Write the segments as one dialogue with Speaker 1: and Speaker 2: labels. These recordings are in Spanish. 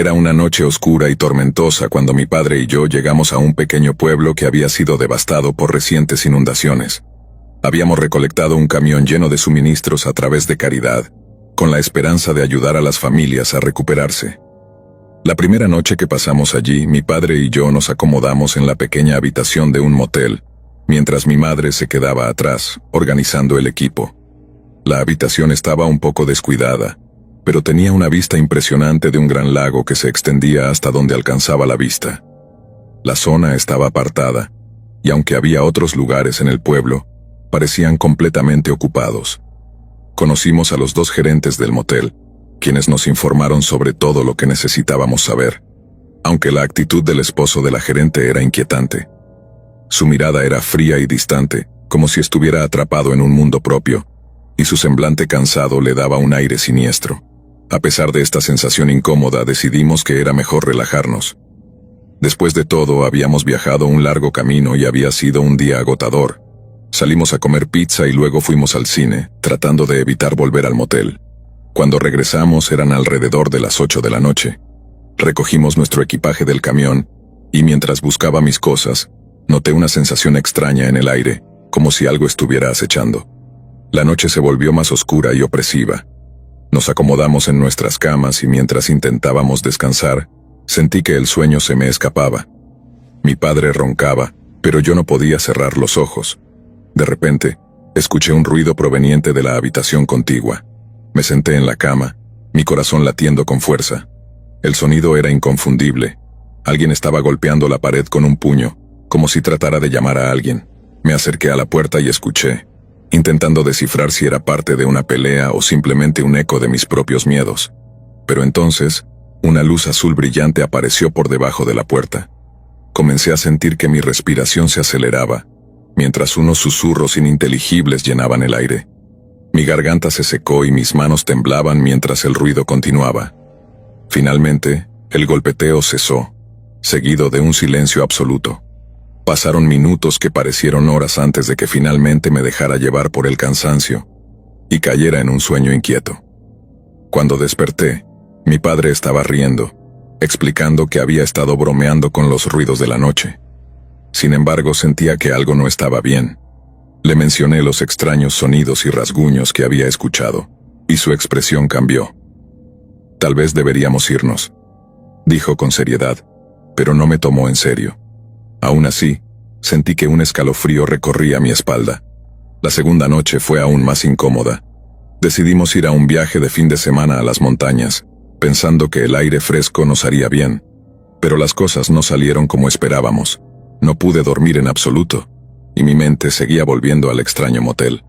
Speaker 1: Era una noche oscura y tormentosa cuando mi padre y yo llegamos a un pequeño pueblo que había sido devastado por recientes inundaciones. Habíamos recolectado un camión lleno de suministros a través de caridad, con la esperanza de ayudar a las familias a recuperarse. La primera noche que pasamos allí, mi padre y yo nos acomodamos en la pequeña habitación de un motel, mientras mi madre se quedaba atrás, organizando el equipo. La habitación estaba un poco descuidada, pero tenía una vista impresionante de un gran lago que se extendía hasta donde alcanzaba la vista. La zona estaba apartada, y aunque había otros lugares en el pueblo, parecían completamente ocupados. Conocimos a los dos gerentes del motel, quienes nos informaron sobre todo lo que necesitábamos saber, aunque la actitud del esposo de la gerente era inquietante. Su mirada era fría y distante, como si estuviera atrapado en un mundo propio, y su semblante cansado le daba un aire siniestro. A pesar de esta sensación incómoda, decidimos que era mejor relajarnos. Después de todo, habíamos viajado un largo camino y había sido un día agotador. Salimos a comer pizza y luego fuimos al cine, tratando de evitar volver al motel. Cuando regresamos eran alrededor de las 8 de la noche. Recogimos nuestro equipaje del camión, y mientras buscaba mis cosas, noté una sensación extraña en el aire, como si algo estuviera acechando. La noche se volvió más oscura y opresiva. Nos acomodamos en nuestras camas y mientras intentábamos descansar, sentí que el sueño se me escapaba. Mi padre roncaba, pero yo no podía cerrar los ojos. De repente, escuché un ruido proveniente de la habitación contigua. Me senté en la cama, mi corazón latiendo con fuerza. El sonido era inconfundible. Alguien estaba golpeando la pared con un puño, como si tratara de llamar a alguien. Me acerqué a la puerta y escuché, intentando descifrar si era parte de una pelea o simplemente un eco de mis propios miedos. Pero entonces, una luz azul brillante apareció por debajo de la puerta. Comencé a sentir que mi respiración se aceleraba, mientras unos susurros ininteligibles llenaban el aire. Mi garganta se secó y mis manos temblaban mientras el ruido continuaba. Finalmente, el golpeteo cesó, seguido de un silencio absoluto. Pasaron minutos que parecieron horas antes de que finalmente me dejara llevar por el cansancio y cayera en un sueño inquieto. Cuando desperté, mi padre estaba riendo, explicando que había estado bromeando con los ruidos de la noche. Sin embargo, sentía que algo no estaba bien. Le mencioné los extraños sonidos y rasguños que había escuchado, y su expresión cambió. «Tal vez deberíamos irnos», dijo con seriedad, pero no me tomó en serio. Aún así, sentí que un escalofrío recorría mi espalda. La segunda noche fue aún más incómoda. Decidimos ir a un viaje de fin de semana a las montañas, pensando que el aire fresco nos haría bien. Pero las cosas no salieron como esperábamos. No pude dormir en absoluto, y mi mente seguía volviendo al extraño motel.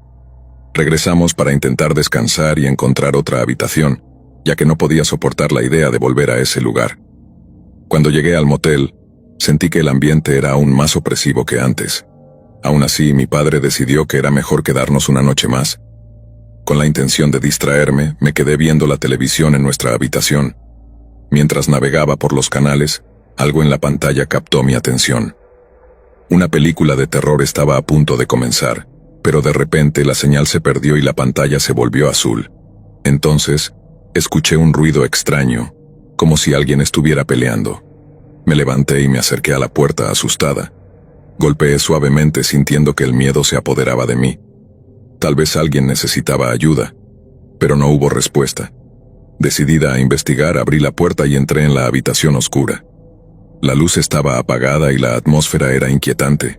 Speaker 1: Regresamos para intentar descansar y encontrar otra habitación, ya que no podía soportar la idea de volver a ese lugar. Cuando llegué al motel, sentí que el ambiente era aún más opresivo que antes. Aún así, mi padre decidió que era mejor quedarnos una noche más. Con la intención de distraerme, me quedé viendo la televisión en nuestra habitación. Mientras navegaba por los canales, algo en la pantalla captó mi atención. Una película de terror estaba a punto de comenzar, pero de repente la señal se perdió y la pantalla se volvió azul. Entonces, escuché un ruido extraño, como si alguien estuviera peleando. Me levanté y me acerqué a la puerta asustada. Golpeé suavemente sintiendo que el miedo se apoderaba de mí. Tal vez alguien necesitaba ayuda, pero no hubo respuesta. Decidida a investigar, abrí la puerta y entré en la habitación oscura. La luz estaba apagada y la atmósfera era inquietante.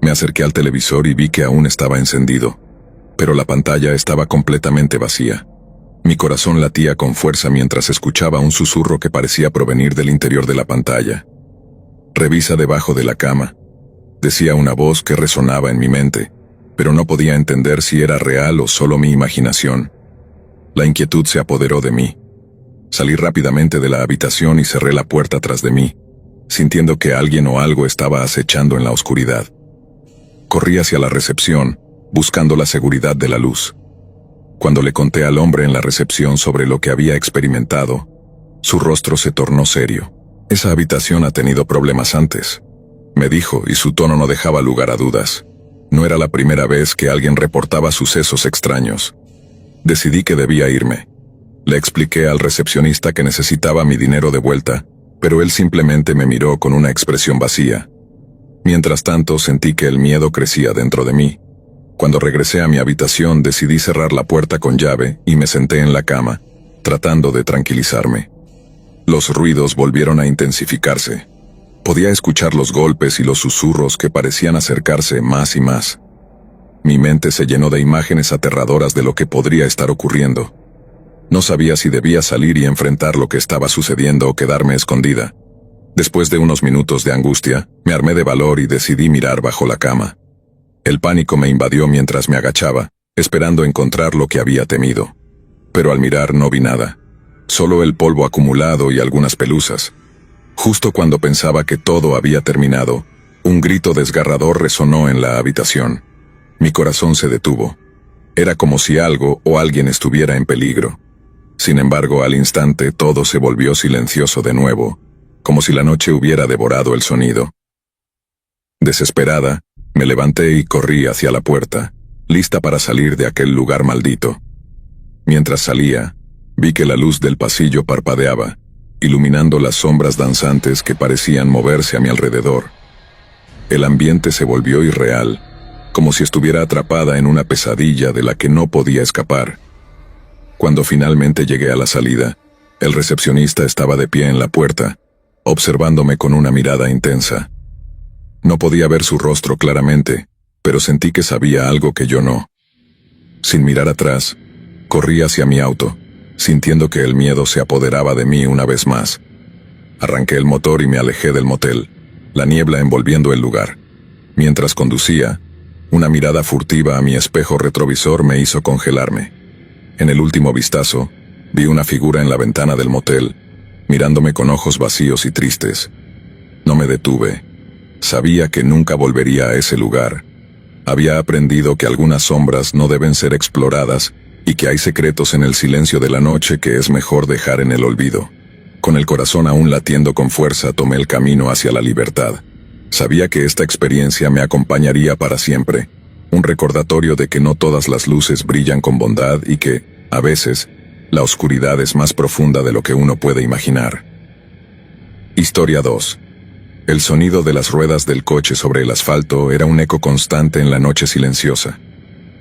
Speaker 1: Me acerqué al televisor y vi que aún estaba encendido, pero la pantalla estaba completamente vacía. Mi corazón latía con fuerza mientras escuchaba un susurro que parecía provenir del interior de la pantalla. «Revisa debajo de la cama», decía una voz que resonaba en mi mente, pero no podía entender si era real o solo mi imaginación. La inquietud se apoderó de mí. Salí rápidamente de la habitación y cerré la puerta tras de mí, sintiendo que alguien o algo estaba acechando en la oscuridad. Corrí hacia la recepción, buscando la seguridad de la luz. Cuando le conté al hombre en la recepción sobre lo que había experimentado, su rostro se tornó serio. «Esa habitación ha tenido problemas antes», me dijo, y su tono no dejaba lugar a dudas. No era la primera vez que alguien reportaba sucesos extraños. Decidí que debía irme. Le expliqué al recepcionista que necesitaba mi dinero de vuelta, pero él simplemente me miró con una expresión vacía. Mientras tanto, sentí que el miedo crecía dentro de mí. Cuando regresé a mi habitación, decidí cerrar la puerta con llave y me senté en la cama, tratando de tranquilizarme. Los ruidos volvieron a intensificarse. Podía escuchar los golpes y los susurros que parecían acercarse más y más. Mi mente se llenó de imágenes aterradoras de lo que podría estar ocurriendo. No sabía si debía salir y enfrentar lo que estaba sucediendo o quedarme escondida. Después de unos minutos de angustia, me armé de valor y decidí mirar bajo la cama. El pánico me invadió mientras me agachaba, esperando encontrar lo que había temido. Pero al mirar no vi nada. Solo el polvo acumulado y algunas pelusas. Justo cuando pensaba que todo había terminado, un grito desgarrador resonó en la habitación. Mi corazón se detuvo. Era como si algo o alguien estuviera en peligro. Sin embargo, al instante todo se volvió silencioso de nuevo, como si la noche hubiera devorado el sonido. Desesperada, me levanté y corrí hacia la puerta, lista para salir de aquel lugar maldito. Mientras salía, vi que la luz del pasillo parpadeaba, iluminando las sombras danzantes que parecían moverse a mi alrededor. El ambiente se volvió irreal, como si estuviera atrapada en una pesadilla de la que no podía escapar. Cuando finalmente llegué a la salida, el recepcionista estaba de pie en la puerta, observándome con una mirada intensa. No podía ver su rostro claramente, pero sentí que sabía algo que yo no. Sin mirar atrás, corrí hacia mi auto, sintiendo que el miedo se apoderaba de mí una vez más. Arranqué el motor y me alejé del motel, la niebla envolviendo el lugar. Mientras conducía, una mirada furtiva a mi espejo retrovisor me hizo congelarme. En el último vistazo, vi una figura en la ventana del motel, mirándome con ojos vacíos y tristes. No me detuve. Sabía que nunca volvería a ese lugar. Había aprendido que algunas sombras no deben ser exploradas y que hay secretos en el silencio de la noche que es mejor dejar en el olvido. Con el corazón aún latiendo con fuerza, tomé el camino hacia la libertad. Sabía que esta experiencia me acompañaría para siempre, un recordatorio de que no todas las luces brillan con bondad y que, a veces, la oscuridad es más profunda de lo que uno puede imaginar. Historia 2. El sonido de las ruedas del coche sobre el asfalto era un eco constante en la noche silenciosa.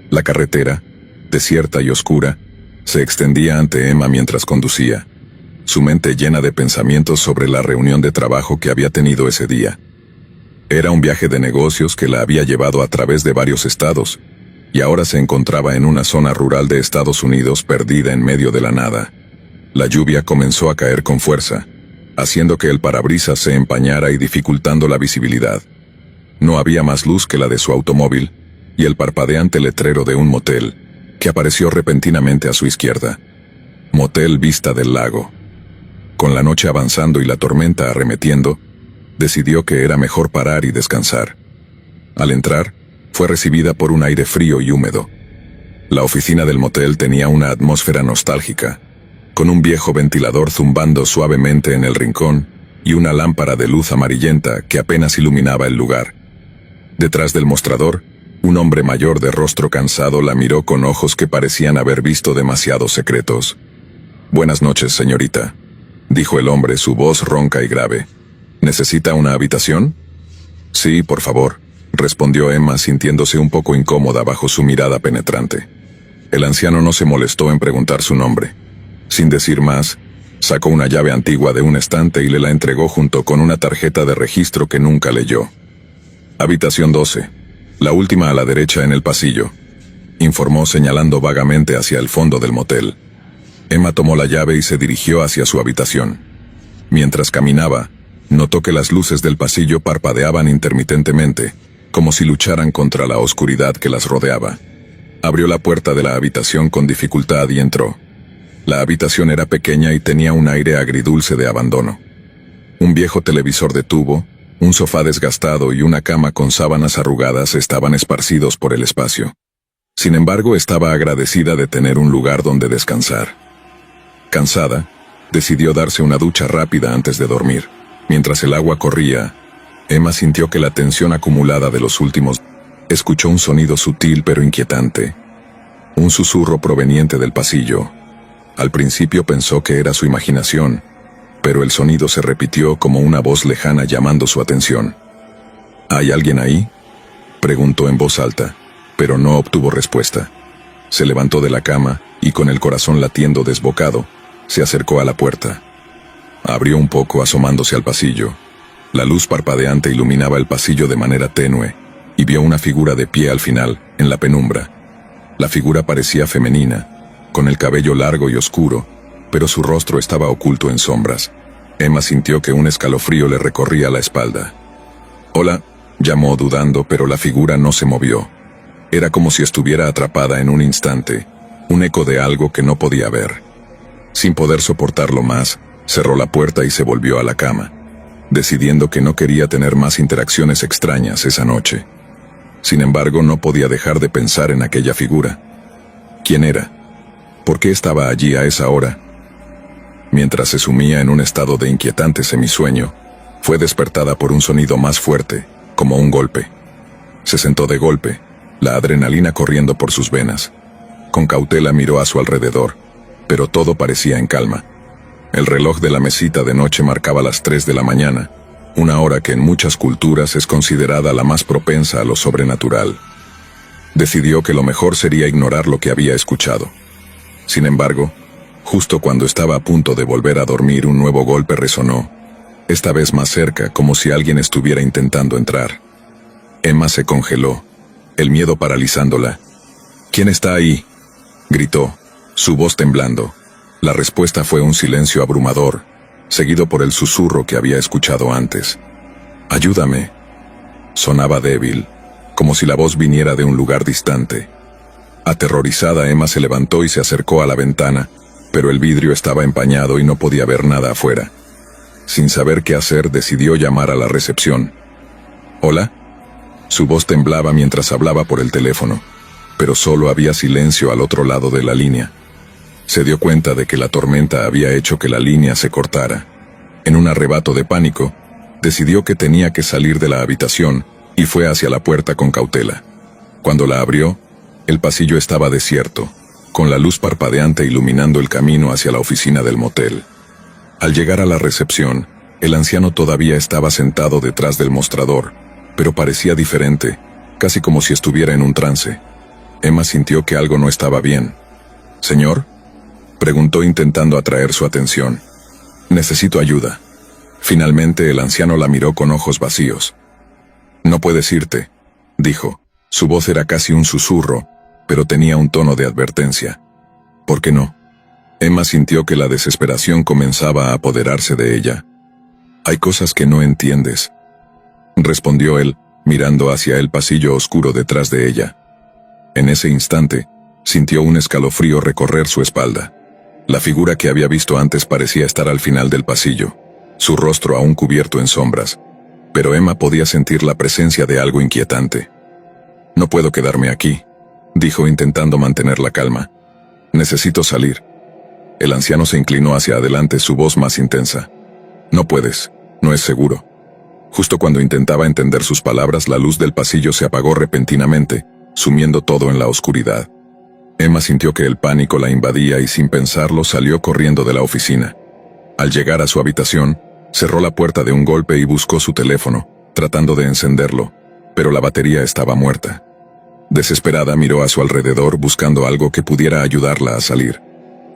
Speaker 1: La carretera, desierta y oscura, se extendía ante Emma mientras conducía, su mente llena de pensamientos sobre la reunión de trabajo que había tenido ese día. Era un viaje de negocios que la había llevado a través de varios estados, y ahora se encontraba en una zona rural de Estados Unidos perdida en medio de la nada. La lluvia comenzó a caer con fuerza, haciendo que el parabrisas se empañara y dificultando la visibilidad. No había más luz que la de su automóvil, y el parpadeante letrero de un motel, que apareció repentinamente a su izquierda. Motel Vista del Lago. Con la noche avanzando y la tormenta arremetiendo, decidió que era mejor parar y descansar. Al entrar, fue recibida por un aire frío y húmedo. La oficina del motel tenía una atmósfera nostálgica, con un viejo ventilador zumbando suavemente en el rincón y una lámpara de luz amarillenta que apenas iluminaba el lugar. Detrás del mostrador, un hombre mayor de rostro cansado la miró con ojos que parecían haber visto demasiados secretos. «Buenas noches, señorita», dijo el hombre, su voz ronca y grave. «¿Necesita una habitación?» «Sí, por favor», respondió Emma sintiéndose un poco incómoda bajo su mirada penetrante. El anciano no se molestó en preguntar su nombre. Sin decir más, sacó una llave antigua de un estante y le la entregó junto con una tarjeta de registro que nunca leyó. «Habitación 12, la última a la derecha en el pasillo», informó señalando vagamente hacia el fondo del motel. Emma tomó la llave y se dirigió hacia su habitación. Mientras caminaba, notó que las luces del pasillo parpadeaban intermitentemente, como si lucharan contra la oscuridad que las rodeaba. Abrió la puerta de la habitación con dificultad y entró. La habitación era pequeña y tenía un aire agridulce de abandono. Un viejo televisor de tubo, un sofá desgastado y una cama con sábanas arrugadas estaban esparcidos por el espacio. Sin embargo, estaba agradecida de tener un lugar donde descansar. Cansada, decidió darse una ducha rápida antes de dormir. Mientras el agua corría, Emma sintió que la tensión acumulada de los últimos días. Escuchó un sonido sutil pero inquietante. Un susurro proveniente del pasillo. Al principio pensó que era su imaginación, pero el sonido se repitió como una voz lejana llamando su atención. ¿Hay alguien ahí?, preguntó en voz alta, pero no obtuvo respuesta. Se levantó de la cama y, con el corazón latiendo desbocado, se acercó a la puerta. Abrió un poco asomándose al pasillo. La luz parpadeante iluminaba el pasillo de manera tenue, y vio una figura de pie al final, en la penumbra. La figura parecía femenina, con el cabello largo y oscuro, pero su rostro estaba oculto en sombras. Emma sintió que un escalofrío le recorría la espalda. «Hola», llamó dudando, pero la figura no se movió. Era como si estuviera atrapada en un instante, un eco de algo que no podía ver. Sin poder soportarlo más, cerró la puerta y se volvió a la cama, decidiendo que no quería tener más interacciones extrañas esa noche. Sin embargo, no podía dejar de pensar en aquella figura. ¿Quién era? ¿Por qué estaba allí a esa hora? Mientras se sumía en un estado de inquietante semisueño, fue despertada por un sonido más fuerte, como un golpe. Se sentó de golpe, la adrenalina corriendo por sus venas. Con cautela miró a su alrededor, pero todo parecía en calma. El reloj de la mesita de noche marcaba las 3 de la mañana, una hora que en muchas culturas es considerada la más propensa a lo sobrenatural. Decidió que lo mejor sería ignorar lo que había escuchado. Sin embargo, justo cuando estaba a punto de volver a dormir, un nuevo golpe resonó, esta vez más cerca, como si alguien estuviera intentando entrar. Emma se congeló, el miedo paralizándola. «¿Quién está ahí?», gritó, su voz temblando. La respuesta fue un silencio abrumador, seguido por el susurro que había escuchado antes. «Ayúdame». Sonaba débil, como si la voz viniera de un lugar distante. Aterrorizada, Emma se levantó y se acercó a la ventana, pero el vidrio estaba empañado y no podía ver nada afuera. Sin saber qué hacer, decidió llamar a la recepción. «¿Hola?». Su voz temblaba mientras hablaba por el teléfono, pero solo había silencio al otro lado de la línea. Se dio cuenta de que la tormenta había hecho que la línea se cortara. En un arrebato de pánico, decidió que tenía que salir de la habitación y fue hacia la puerta con cautela. Cuando la abrió, el pasillo estaba desierto, con la luz parpadeante iluminando el camino hacia la oficina del motel. Al llegar a la recepción, el anciano todavía estaba sentado detrás del mostrador, pero parecía diferente, casi como si estuviera en un trance. Emma sintió que algo no estaba bien. «¿Señor?», preguntó intentando atraer su atención. «Necesito ayuda». Finalmente el anciano la miró con ojos vacíos. «No puedes irte», dijo. Su voz era casi un susurro, pero tenía un tono de advertencia. «¿Por qué no?». Emma sintió que la desesperación comenzaba a apoderarse de ella. «Hay cosas que no entiendes», respondió él, mirando hacia el pasillo oscuro detrás de ella. En ese instante, sintió un escalofrío recorrer su espalda. La figura que había visto antes parecía estar al final del pasillo, su rostro aún cubierto en sombras, pero Emma podía sentir la presencia de algo inquietante. «No puedo quedarme aquí», dijo intentando mantener la calma. «Necesito salir». El anciano se inclinó hacia adelante, su voz más intensa. «No puedes, no es seguro». Justo cuando intentaba entender sus palabras, la luz del pasillo se apagó repentinamente, sumiendo todo en la oscuridad. Emma sintió que el pánico la invadía y sin pensarlo salió corriendo de la oficina. Al llegar a su habitación, cerró la puerta de un golpe y buscó su teléfono, tratando de encenderlo, pero la batería estaba muerta. Desesperada miró a su alrededor buscando algo que pudiera ayudarla a salir.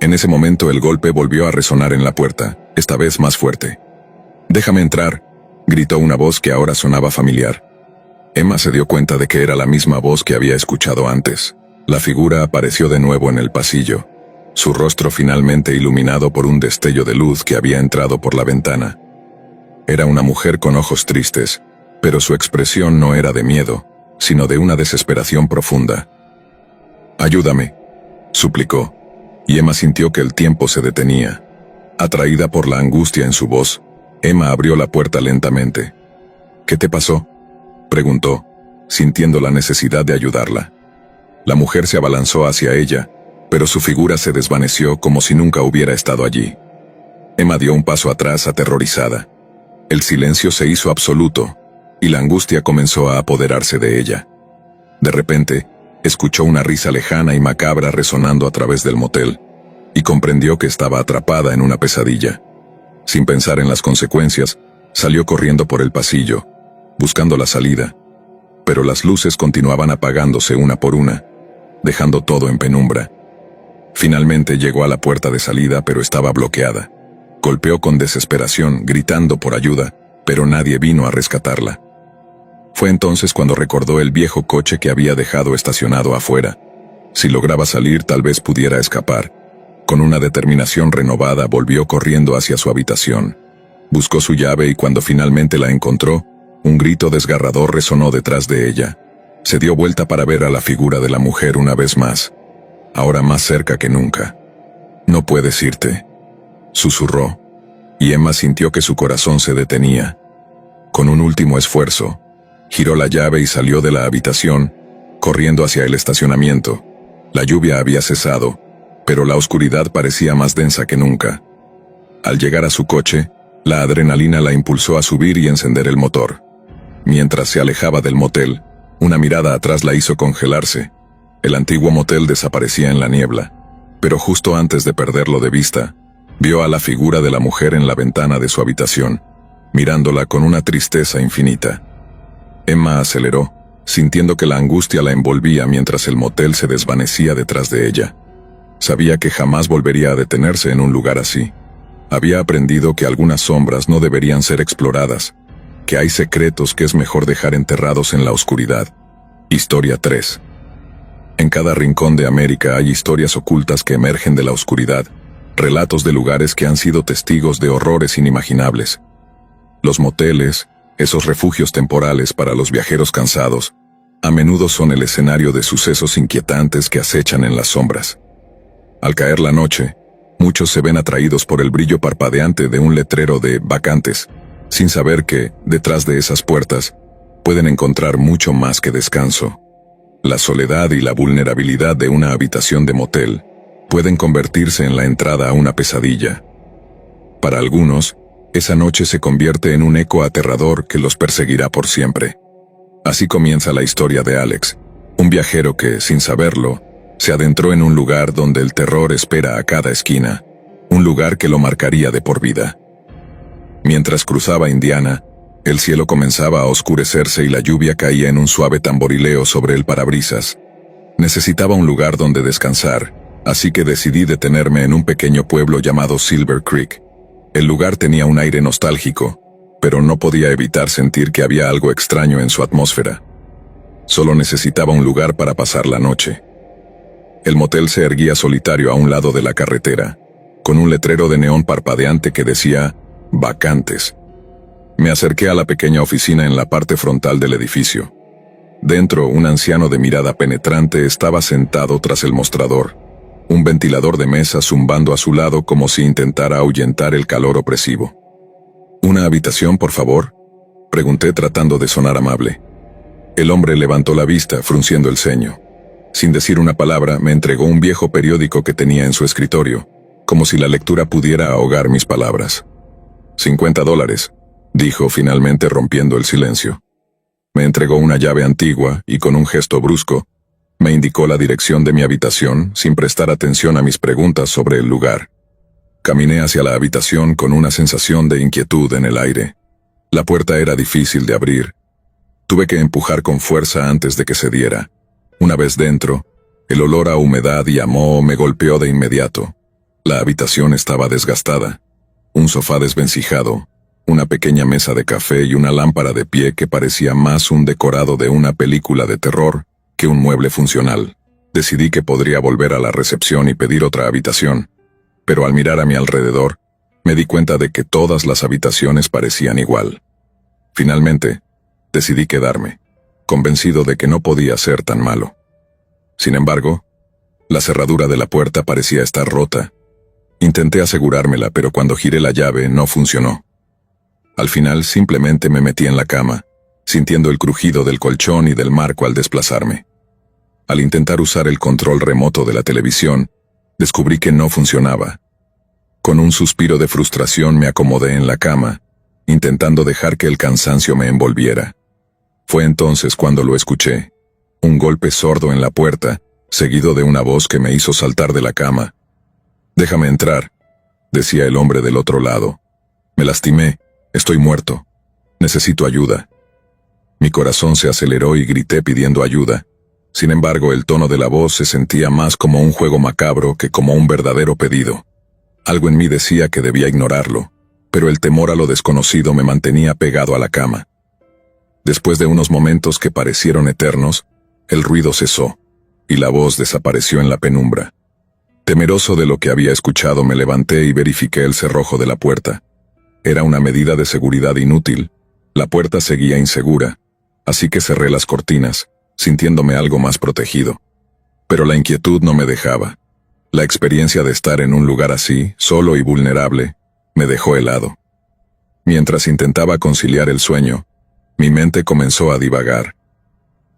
Speaker 1: En ese momento el golpe volvió a resonar en la puerta, esta vez más fuerte. «Déjame entrar», gritó una voz que ahora sonaba familiar. Emma se dio cuenta de que era la misma voz que había escuchado antes. La figura apareció de nuevo en el pasillo, su rostro finalmente iluminado por un destello de luz que había entrado por la ventana. Era una mujer con ojos tristes, pero su expresión no era de miedo, sino de una desesperación profunda. «Ayúdame», suplicó, y Emma sintió que el tiempo se detenía. Atraída por la angustia en su voz, Emma abrió la puerta lentamente. «¿Qué te pasó?», preguntó, sintiendo la necesidad de ayudarla. La mujer se abalanzó hacia ella, pero su figura se desvaneció como si nunca hubiera estado allí. Emma dio un paso atrás aterrorizada. El silencio se hizo absoluto, y la angustia comenzó a apoderarse de ella. De repente, escuchó una risa lejana y macabra resonando a través del motel. y comprendió que estaba atrapada en una pesadilla. Sin pensar en las consecuencias, salió corriendo por el pasillo, buscando la salida. Pero las luces continuaban apagándose una por una, dejando todo en penumbra. Finalmente llegó a la puerta de salida, pero estaba bloqueada. Golpeó con desesperación, gritando por ayuda, pero nadie vino a rescatarla. Fue entonces cuando recordó el viejo coche que había dejado estacionado afuera. Si lograba salir, tal vez pudiera escapar. Con una determinación renovada, volvió corriendo hacia su habitación. Buscó su llave y cuando finalmente la encontró, un grito desgarrador resonó detrás de ella. Se dio vuelta para ver a la figura de la mujer una vez más, ahora más cerca que nunca. «No puedes irte», susurró, y Emma sintió que su corazón se detenía. Con un último esfuerzo, giró la llave y salió de la habitación, corriendo hacia el estacionamiento. La lluvia había cesado, pero la oscuridad parecía más densa que nunca. Al llegar a su coche, la adrenalina la impulsó a subir y encender el motor. Mientras se alejaba del motel, una mirada atrás la hizo congelarse. El antiguo motel desaparecía en la niebla, pero justo antes de perderlo de vista, vio a la figura de la mujer en la ventana de su habitación, mirándola con una tristeza infinita. Emma aceleró, sintiendo que la angustia la envolvía mientras el motel se desvanecía detrás de ella. Sabía que jamás volvería a detenerse en un lugar así. Había aprendido que algunas sombras no deberían ser exploradas, que hay secretos que es mejor dejar enterrados en la oscuridad. Historia 3. En cada rincón de América hay historias ocultas que emergen de la oscuridad, relatos de lugares que han sido testigos de horrores inimaginables. Los moteles, esos refugios temporales para los viajeros cansados, a menudo son el escenario de sucesos inquietantes que acechan en las sombras. Al caer la noche, muchos se ven atraídos por el brillo parpadeante de un letrero de «vacantes», sin saber que, detrás de esas puertas, pueden encontrar mucho más que descanso. La soledad y la vulnerabilidad de una habitación de motel pueden convertirse en la entrada a una pesadilla. Para algunos, esa noche se convierte en un eco aterrador que los perseguirá por siempre. Así comienza la historia de Alex, un viajero que, sin saberlo, se adentró en un lugar donde el terror espera a cada esquina, un lugar que lo marcaría de por vida. Mientras cruzaba Indiana, el cielo comenzaba a oscurecerse y la lluvia caía en un suave tamborileo sobre el parabrisas. Necesitaba un lugar donde descansar, así que decidí detenerme en un pequeño pueblo llamado Silver Creek. El lugar tenía un aire nostálgico, pero no podía evitar sentir que había algo extraño en su atmósfera. Solo necesitaba un lugar para pasar la noche. El motel se erguía solitario a un lado de la carretera, con un letrero de neón parpadeante que decía «vacantes». Me acerqué a la pequeña oficina en la parte frontal del edificio. Dentro, un anciano de mirada penetrante estaba sentado tras el mostrador, un ventilador de mesa zumbando a su lado como si intentara ahuyentar el calor opresivo. «¿Una habitación, por favor?», pregunté tratando de sonar amable. El hombre levantó la vista, frunciendo el ceño. Sin decir una palabra, me entregó un viejo periódico que tenía en su escritorio, como si la lectura pudiera ahogar mis palabras. $50, dijo finalmente rompiendo el silencio. Me entregó una llave antigua y con un gesto brusco, me indicó la dirección de mi habitación sin prestar atención a mis preguntas sobre el lugar. Caminé hacia la habitación con una sensación de inquietud en el aire. La puerta era difícil de abrir. Tuve que empujar con fuerza antes de que cediera. Una vez dentro, el olor a humedad y a moho me golpeó de inmediato. La habitación estaba desgastada. Un sofá desvencijado, una pequeña mesa de café y una lámpara de pie que parecía más un decorado de una película de terror que un mueble funcional. Decidí que podría volver a la recepción y pedir otra habitación, pero al mirar a mi alrededor, me di cuenta de que todas las habitaciones parecían igual. Finalmente, decidí quedarme, convencido de que no podía ser tan malo. Sin embargo, la cerradura de la puerta parecía estar rota. Intenté asegurármela, pero cuando giré la llave no funcionó. Al final simplemente me metí en la cama, sintiendo el crujido del colchón y del marco al desplazarme. Al intentar usar el control remoto de la televisión, descubrí que no funcionaba. Con un suspiro de frustración me acomodé en la cama, intentando dejar que el cansancio me envolviera. Fue entonces cuando lo escuché, un golpe sordo en la puerta, seguido de una voz que me hizo saltar de la cama. Déjame entrar, decía el hombre del otro lado. Me lastimé, estoy muerto. Necesito ayuda. Mi corazón se aceleró y grité pidiendo ayuda. Sin embargo, el tono de la voz se sentía más como un juego macabro que como un verdadero pedido. Algo en mí decía que debía ignorarlo, pero el temor a lo desconocido me mantenía pegado a la cama. Después de unos momentos que parecieron eternos, el ruido cesó, y la voz desapareció en la penumbra. Temeroso de lo que había escuchado, me levanté y verifiqué el cerrojo de la puerta. Era una medida de seguridad inútil. La puerta seguía insegura, así que cerré las cortinas, sintiéndome algo más protegido. Pero la inquietud no me dejaba. La experiencia de estar en un lugar así, solo y vulnerable, me dejó helado. Mientras intentaba conciliar el sueño, mi mente comenzó a divagar.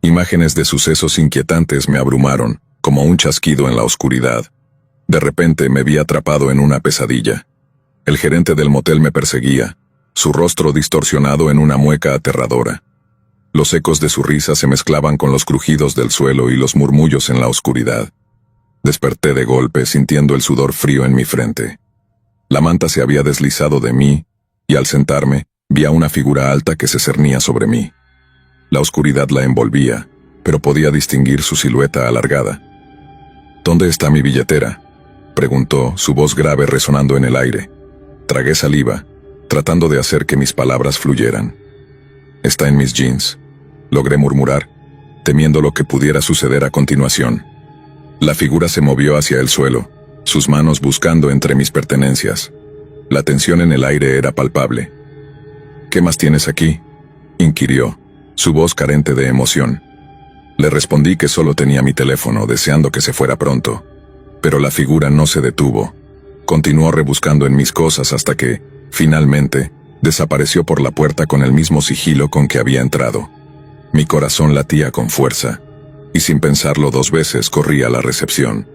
Speaker 1: Imágenes de sucesos inquietantes me abrumaron, como un chasquido en la oscuridad. De repente me vi atrapado en una pesadilla. El gerente del motel me perseguía, su rostro distorsionado en una mueca aterradora. Los ecos de su risa se mezclaban con los crujidos del suelo y los murmullos en la oscuridad. Desperté de golpe, sintiendo el sudor frío en mi frente. La manta se había deslizado de mí, y al sentarme, vi a una figura alta que se cernía sobre mí. La oscuridad la envolvía, pero podía distinguir su silueta alargada. «¿Dónde está mi billetera?», preguntó, su voz grave resonando en el aire. Tragué saliva, tratando de hacer que mis palabras fluyeran. «Está en mis jeans», logré murmurar, temiendo lo que pudiera suceder a continuación. La figura se movió hacia el suelo, sus manos buscando entre mis pertenencias. La tensión en el aire era palpable. «¿Qué más tienes aquí?», inquirió, su voz carente de emoción. Le respondí que solo tenía mi teléfono, deseando que se fuera pronto. Pero la figura no se detuvo. Continuó rebuscando en mis cosas hasta que, finalmente, desapareció por la puerta con el mismo sigilo con que había entrado. Mi corazón latía con fuerza, y sin pensarlo 2 veces corrí a la recepción.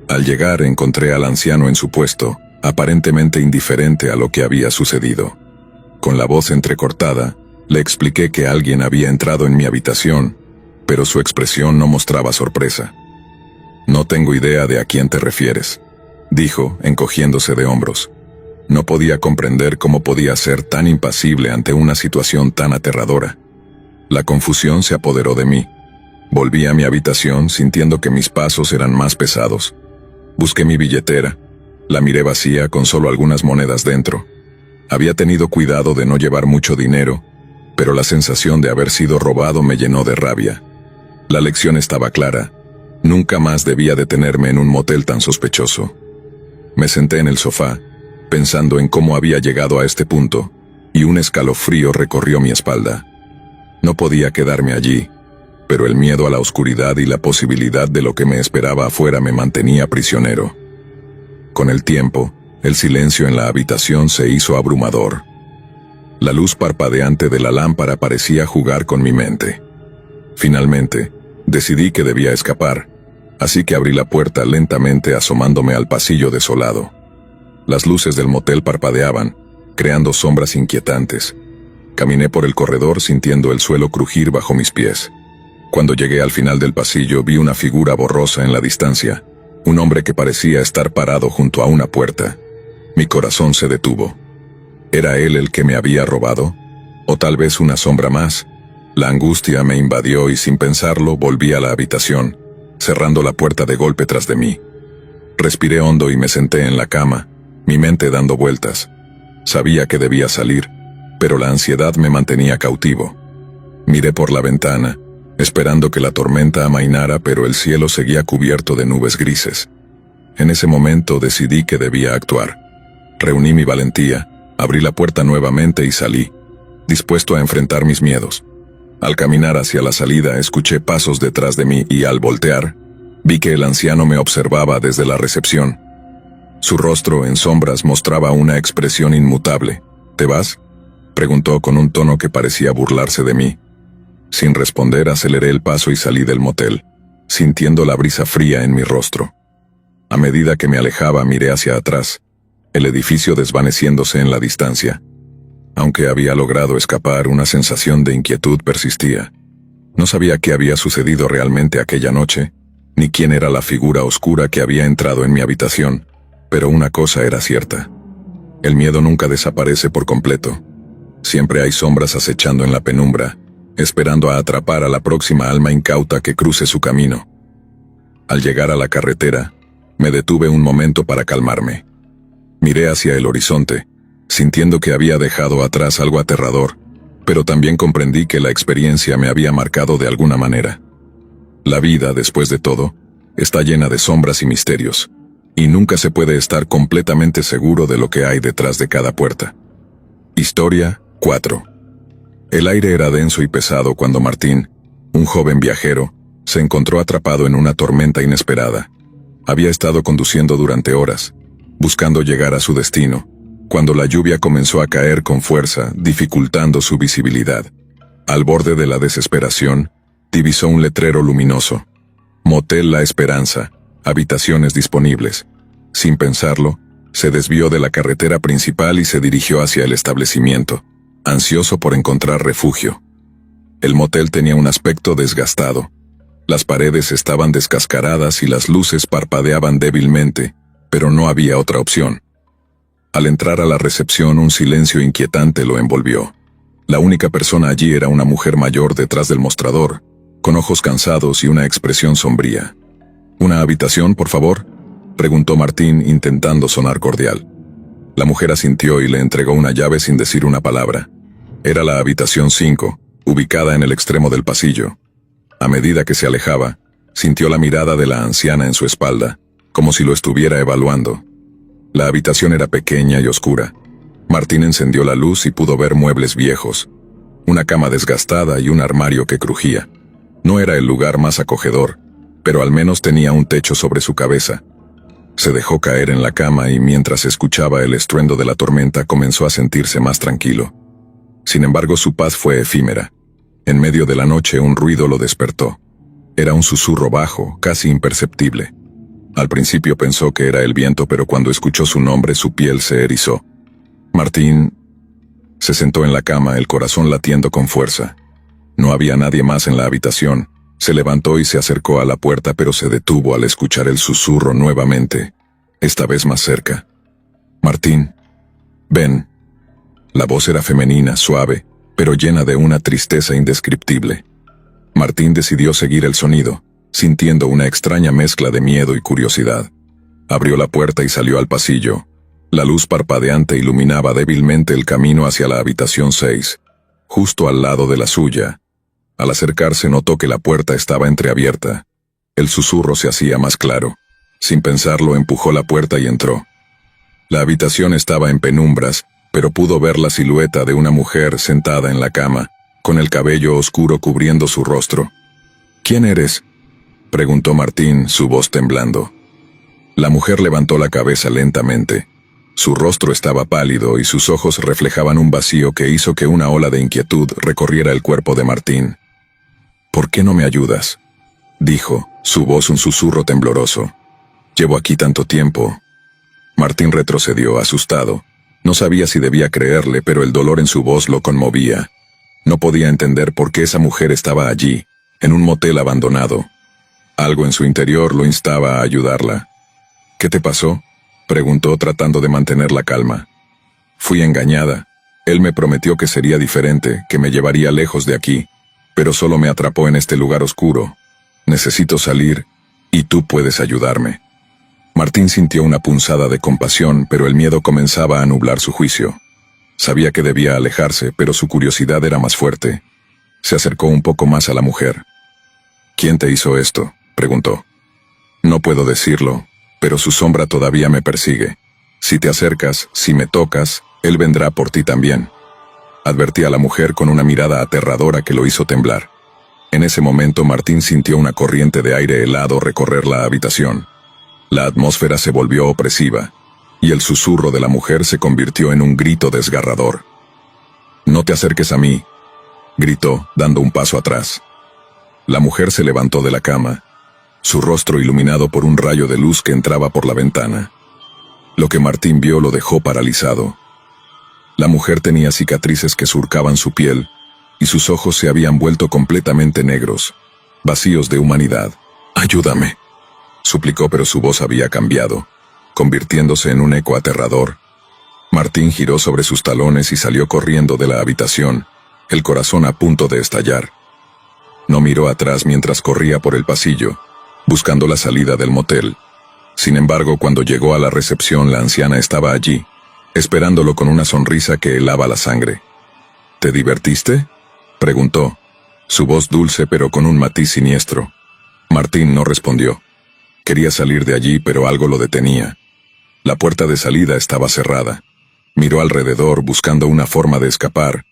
Speaker 1: Al llegar encontré al anciano en su puesto, aparentemente indiferente a lo que había sucedido. Con la voz entrecortada, le expliqué que alguien había entrado en mi habitación, pero su expresión no mostraba sorpresa. «No tengo idea de a quién te refieres», dijo, encogiéndose de hombros. No podía comprender cómo podía ser tan impasible ante una situación tan aterradora. La confusión se apoderó de mí. Volví a mi habitación sintiendo que mis pasos eran más pesados. Busqué mi billetera. La miré vacía con solo algunas monedas dentro. Había tenido cuidado de no llevar mucho dinero, pero la sensación de haber sido robado me llenó de rabia. La lección estaba clara. Nunca más debía detenerme en un motel tan sospechoso. Me senté en el sofá, pensando en cómo había llegado a este punto, y un escalofrío recorrió mi espalda. No podía quedarme allí, pero el miedo a la oscuridad y la posibilidad de lo que me esperaba afuera me mantenía prisionero. Con el tiempo, el silencio en la habitación se hizo abrumador. La luz parpadeante de la lámpara parecía jugar con mi mente. Finalmente, decidí que debía escapar, así que abrí la puerta lentamente asomándome al pasillo desolado. Las luces del motel parpadeaban, creando sombras inquietantes. Caminé por el corredor sintiendo el suelo crujir bajo mis pies. Cuando llegué al final del pasillo vi una figura borrosa en la distancia, un hombre que parecía estar parado junto a una puerta. Mi corazón se detuvo. ¿Era él el que me había robado? ¿O tal vez una sombra más? La angustia me invadió y sin pensarlo volví a la habitación, cerrando la puerta de golpe tras de mí. Respiré hondo y me senté en la cama, mi mente dando vueltas. Sabía que debía salir, pero la ansiedad me mantenía cautivo. Miré por la ventana, esperando que la tormenta amainara, pero el cielo seguía cubierto de nubes grises. En ese momento decidí que debía actuar. Reuní mi valentía, abrí la puerta nuevamente y salí, dispuesto a enfrentar mis miedos. Al caminar hacia la salida escuché pasos detrás de mí y al voltear, vi que el anciano me observaba desde la recepción. Su rostro en sombras mostraba una expresión inmutable. «¿Te vas?», preguntó con un tono que parecía burlarse de mí. Sin responder aceleré el paso y salí del motel, sintiendo la brisa fría en mi rostro. A medida que me alejaba miré hacia atrás, el edificio desvaneciéndose en la distancia. Aunque había logrado escapar, una sensación de inquietud persistía. No sabía qué había sucedido realmente aquella noche, ni quién era la figura oscura que había entrado en mi habitación, Pero una cosa era cierta. El miedo nunca desaparece por completo. Siempre hay sombras acechando en la penumbra, esperando a atrapar a la próxima alma incauta que cruce su camino. Al llegar a la carretera, me detuve un momento para calmarme. Miré hacia el horizonte, sintiendo que había dejado atrás algo aterrador, pero también comprendí que la experiencia me había marcado de alguna manera. La vida, después de todo, está llena de sombras y misterios, y nunca se puede estar completamente seguro de lo que hay detrás de cada puerta. Historia 4. El aire era denso y pesado cuando Martín, un joven viajero, se encontró atrapado en una tormenta inesperada. Había estado conduciendo durante horas, buscando llegar a su destino, cuando la lluvia comenzó a caer con fuerza, dificultando su visibilidad. Al borde de la desesperación, divisó un letrero luminoso. Motel La Esperanza, habitaciones disponibles. Sin pensarlo, se desvió de la carretera principal y se dirigió hacia el establecimiento, ansioso por encontrar refugio. El motel tenía un aspecto desgastado. Las paredes estaban descascaradas y las luces parpadeaban débilmente, pero no había otra opción. Al entrar a la recepción, un silencio inquietante lo envolvió. La única persona allí era una mujer mayor detrás del mostrador, con ojos cansados y una expresión sombría. «¿Una habitación, por favor?», preguntó Martín intentando sonar cordial. La mujer asintió y le entregó una llave sin decir una palabra. Era la habitación 5, ubicada en el extremo del pasillo. A medida que se alejaba, sintió la mirada de la anciana en su espalda, como si lo estuviera evaluando. La habitación era pequeña y oscura. Martín encendió la luz y pudo ver muebles viejos, una cama desgastada y un armario que crujía. No era el lugar más acogedor, pero al menos tenía un techo sobre su cabeza. Se dejó caer en la cama y mientras escuchaba el estruendo de la tormenta comenzó a sentirse más tranquilo. Sin embargo, su paz fue efímera. En medio de la noche un ruido lo despertó. Era un susurro bajo, casi imperceptible. Al principio pensó que era el viento, pero cuando escuchó su nombre su piel se erizó. Martín se sentó en la cama, el corazón latiendo con fuerza. No había nadie más en la habitación. Se levantó y se acercó a la puerta, pero se detuvo al escuchar el susurro nuevamente, esta vez más cerca. «Martín, ven». La voz era femenina, suave, pero llena de una tristeza indescriptible. Martín decidió seguir el sonido, sintiendo una extraña mezcla de miedo y curiosidad. Abrió la puerta y salió al pasillo. La luz parpadeante iluminaba débilmente el camino hacia la habitación 6, justo al lado de la suya. Al acercarse notó que la puerta estaba entreabierta. El susurro se hacía más claro. Sin pensarlo, empujó la puerta y entró. La habitación estaba en penumbras, pero pudo ver la silueta de una mujer sentada en la cama, con el cabello oscuro cubriendo su rostro. «¿Quién eres?», preguntó Martín, su voz temblando. La mujer levantó la cabeza lentamente. Su rostro estaba pálido y sus ojos reflejaban un vacío que hizo que una ola de inquietud recorriera el cuerpo de Martín. «¿Por qué no me ayudas?», dijo, su voz un susurro tembloroso. «Llevo aquí tanto tiempo». Martín retrocedió, asustado. No sabía si debía creerle, pero el dolor en su voz lo conmovía. No podía entender por qué esa mujer estaba allí, en un motel abandonado. Algo en su interior lo instaba a ayudarla. «¿Qué te pasó?», preguntó tratando de mantener la calma. «Fui engañada. Él me prometió que sería diferente, que me llevaría lejos de aquí, pero solo me atrapó en este lugar oscuro. Necesito salir, y tú puedes ayudarme». Martín sintió una punzada de compasión, pero el miedo comenzaba a nublar su juicio. Sabía que debía alejarse, pero su curiosidad era más fuerte. Se acercó un poco más a la mujer. «¿Quién te hizo esto?», preguntó. «No puedo decirlo, pero su sombra todavía me persigue. Si te acercas, si me tocas, él vendrá por ti también», advertí a la mujer con una mirada aterradora que lo hizo temblar. En ese momento Martín sintió una corriente de aire helado recorrer la habitación. La atmósfera se volvió opresiva, y el susurro de la mujer se convirtió en un grito desgarrador. «No te acerques a mí», gritó, dando un paso atrás. La mujer se levantó de la cama, su rostro iluminado por un rayo de luz que entraba por la ventana. Lo que Martín vio lo dejó paralizado. La mujer tenía cicatrices que surcaban su piel, y sus ojos se habían vuelto completamente negros, vacíos de humanidad. «Ayúdame», suplicó, pero su voz había cambiado, convirtiéndose en un eco aterrador. Martín giró sobre sus talones y salió corriendo de la habitación, el corazón a punto de estallar. No miró atrás mientras corría por el pasillo, buscando la salida del motel. Sin embargo, cuando llegó a la recepción, la anciana estaba allí, esperándolo con una sonrisa que helaba la sangre. ¿Te divertiste?, preguntó, su voz dulce pero con un matiz siniestro. Martín no respondió. Quería salir de allí, pero algo lo detenía. La puerta de salida estaba cerrada. Miró alrededor buscando una forma de escapar,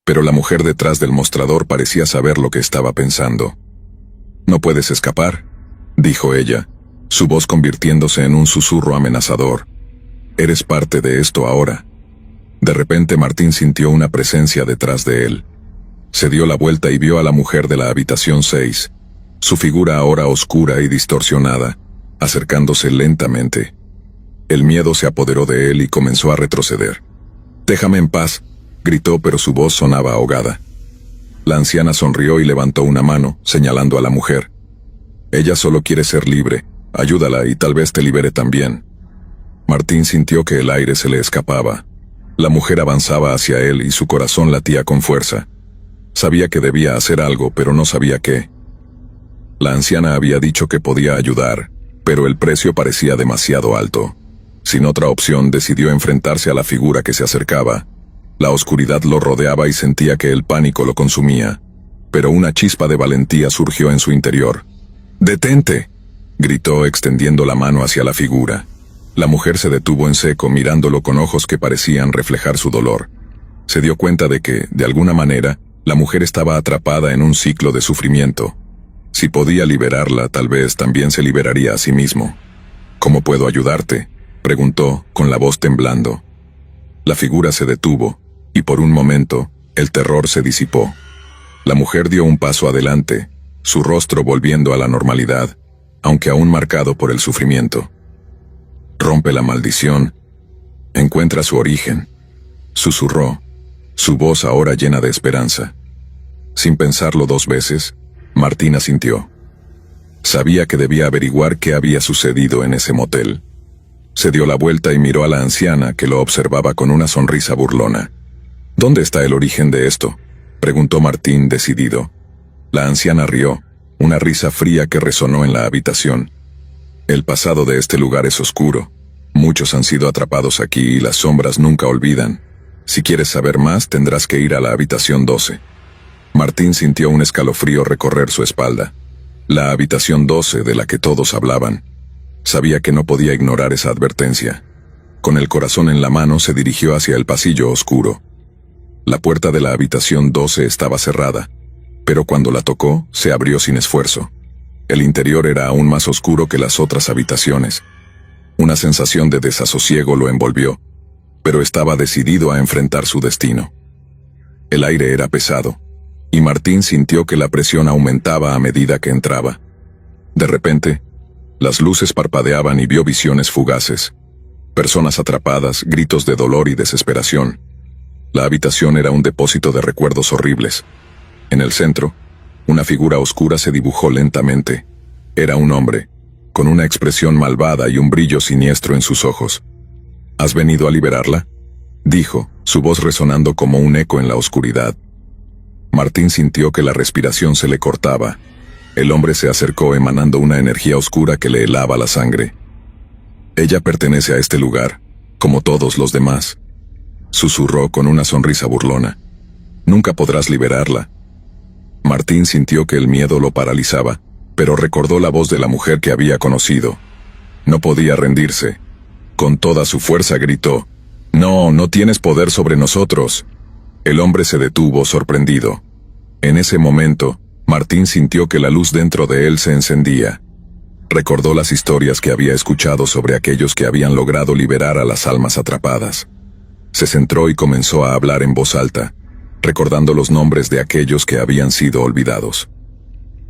Speaker 1: pero la mujer detrás del mostrador parecía saber lo que estaba pensando. «No puedes escapar», dijo ella, su voz convirtiéndose en un susurro amenazador. «Eres parte de esto ahora». De repente Martín sintió una presencia detrás de él. Se dio la vuelta y vio a la mujer de la habitación 6, su figura ahora oscura y distorsionada, acercándose lentamente. El miedo se apoderó de él y comenzó a retroceder. «Déjame en paz», gritó, pero su voz sonaba ahogada. La anciana sonrió y levantó una mano, señalando a la mujer. «Ella solo quiere ser libre, ayúdala y tal vez te libere también». Martín sintió que el aire se le escapaba. La mujer avanzaba hacia él y su corazón latía con fuerza. Sabía que debía hacer algo, pero no sabía qué. La anciana había dicho que podía ayudar, pero el precio parecía demasiado alto. Sin otra opción, decidió enfrentarse a la figura que se acercaba. La oscuridad lo rodeaba y sentía que el pánico lo consumía, pero una chispa de valentía surgió en su interior. «¡Detente!», gritó extendiendo la mano hacia la figura. La mujer se detuvo en seco, mirándolo con ojos que parecían reflejar su dolor. Se dio cuenta de que, de alguna manera, la mujer estaba atrapada en un ciclo de sufrimiento. Si podía liberarla, tal vez también se liberaría a sí mismo. «¿Cómo puedo ayudarte?», preguntó, con la voz temblando. La figura se detuvo, y por un momento, el terror se disipó. La mujer dio un paso adelante, su rostro volviendo a la normalidad, aunque aún marcado por el sufrimiento. «Rompe la maldición. Encuentra su origen», susurró, su voz ahora llena de esperanza. Sin pensarlo 2 veces, Martín asintió. Sabía que debía averiguar qué había sucedido en ese motel. Se dio la vuelta y miró a la anciana, que lo observaba con una sonrisa burlona. «¿Dónde está el origen de esto?», preguntó Martín decidido. La anciana rió, una risa fría que resonó en la habitación. «El pasado de este lugar es oscuro. Muchos han sido atrapados aquí y las sombras nunca olvidan. Si quieres saber más, tendrás que ir a la habitación 12. Martín sintió un escalofrío recorrer su espalda. La habitación 12 de la que todos hablaban. Sabía que no podía ignorar esa advertencia. Con el corazón en la mano se dirigió hacia el pasillo oscuro. La puerta de la habitación 12 estaba cerrada, pero cuando la tocó, se abrió sin esfuerzo. El interior era aún más oscuro que las otras habitaciones. Una sensación de desasosiego lo envolvió, pero estaba decidido a enfrentar su destino. El aire era pesado, y Martín sintió que la presión aumentaba a medida que entraba. De repente, las luces parpadeaban y vio visiones fugaces. Personas atrapadas, gritos de dolor y desesperación. La habitación era un depósito de recuerdos horribles. En el centro, una figura oscura se dibujó lentamente. Era un hombre, con una expresión malvada y un brillo siniestro en sus ojos. «¿Has venido a liberarla?», dijo, su voz resonando como un eco en la oscuridad. Martín sintió que la respiración se le cortaba. El hombre se acercó emanando una energía oscura que le helaba la sangre. «Ella pertenece a este lugar, como todos los demás», susurró con una sonrisa burlona. «Nunca podrás liberarla». Martín sintió que el miedo lo paralizaba, pero recordó la voz de la mujer que había conocido. No podía rendirse. Con toda su fuerza gritó: «No, no tienes poder sobre nosotros». El hombre se detuvo sorprendido. En ese momento, Martín sintió que la luz dentro de él se encendía. Recordó las historias que había escuchado sobre aquellos que habían logrado liberar a las almas atrapadas. Se centró y comenzó a hablar en voz alta, recordando los nombres de aquellos que habían sido olvidados.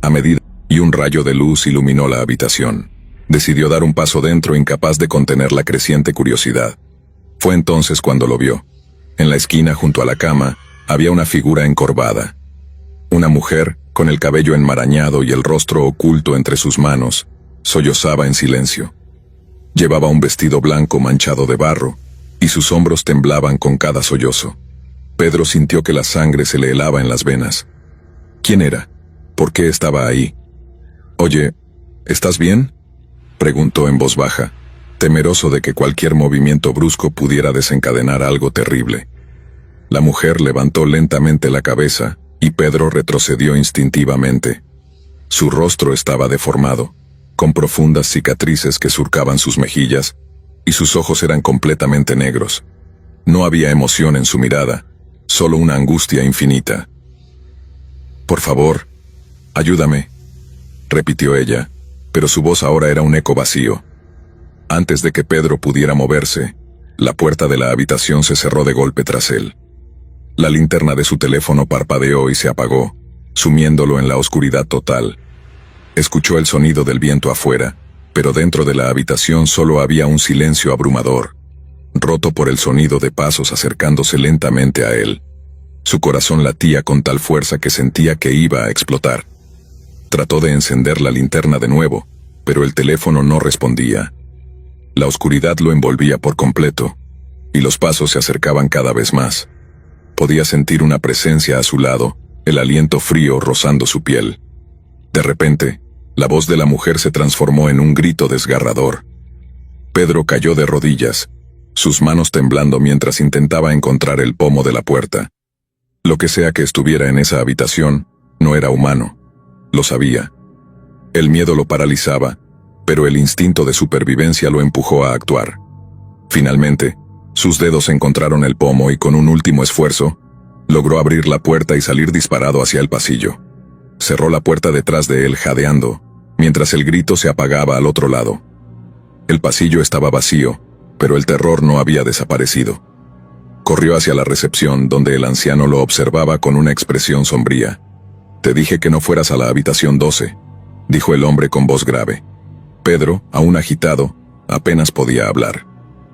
Speaker 1: A medida que un rayo de luz iluminó la habitación, decidió dar un paso dentro, incapaz de contener la creciente curiosidad. Fue entonces cuando lo vio. En la esquina junto a la cama, había una figura encorvada. Una mujer, con el cabello enmarañado y el rostro oculto entre sus manos, sollozaba en silencio. Llevaba un vestido blanco manchado de barro, y sus hombros temblaban con cada sollozo. Pedro sintió que la sangre se le helaba en las venas. ¿Quién era? ¿Por qué estaba ahí? «Oye, ¿estás bien?», preguntó en voz baja, temeroso de que cualquier movimiento brusco pudiera desencadenar algo terrible. La mujer levantó lentamente la cabeza, y Pedro retrocedió instintivamente. Su rostro estaba deformado, con profundas cicatrices que surcaban sus mejillas, y sus ojos eran completamente negros. No había emoción en su mirada, solo una angustia infinita. «Por favor, ayúdame», repitió ella, pero su voz ahora era un eco vacío. Antes de que Pedro pudiera moverse, la puerta de la habitación se cerró de golpe tras él. La linterna de su teléfono parpadeó y se apagó, sumiéndolo en la oscuridad total. Escuchó el sonido del viento afuera, pero dentro de la habitación solo había un silencio abrumador, roto por el sonido de pasos acercándose lentamente a él. Su corazón latía con tal fuerza que sentía que iba a explotar. Trató de encender la linterna de nuevo, pero el teléfono no respondía. La oscuridad lo envolvía por completo, y los pasos se acercaban cada vez más. Podía sentir una presencia a su lado, el aliento frío rozando su piel. De repente, la voz de la mujer se transformó en un grito desgarrador. Pedro cayó de rodillas, sus manos temblando mientras intentaba encontrar el pomo de la puerta. Lo que sea que estuviera en esa habitación, no era humano. Lo sabía. El miedo lo paralizaba, pero el instinto de supervivencia lo empujó a actuar. Finalmente, sus dedos encontraron el pomo y con un último esfuerzo, logró abrir la puerta y salir disparado hacia el pasillo. Cerró la puerta detrás de él jadeando, mientras el grito se apagaba al otro lado. El pasillo estaba vacío, pero el terror no había desaparecido. Corrió hacia la recepción, donde el anciano lo observaba con una expresión sombría. «Te dije que no fueras a la habitación 12», dijo el hombre con voz grave. Pedro, aún agitado, apenas podía hablar.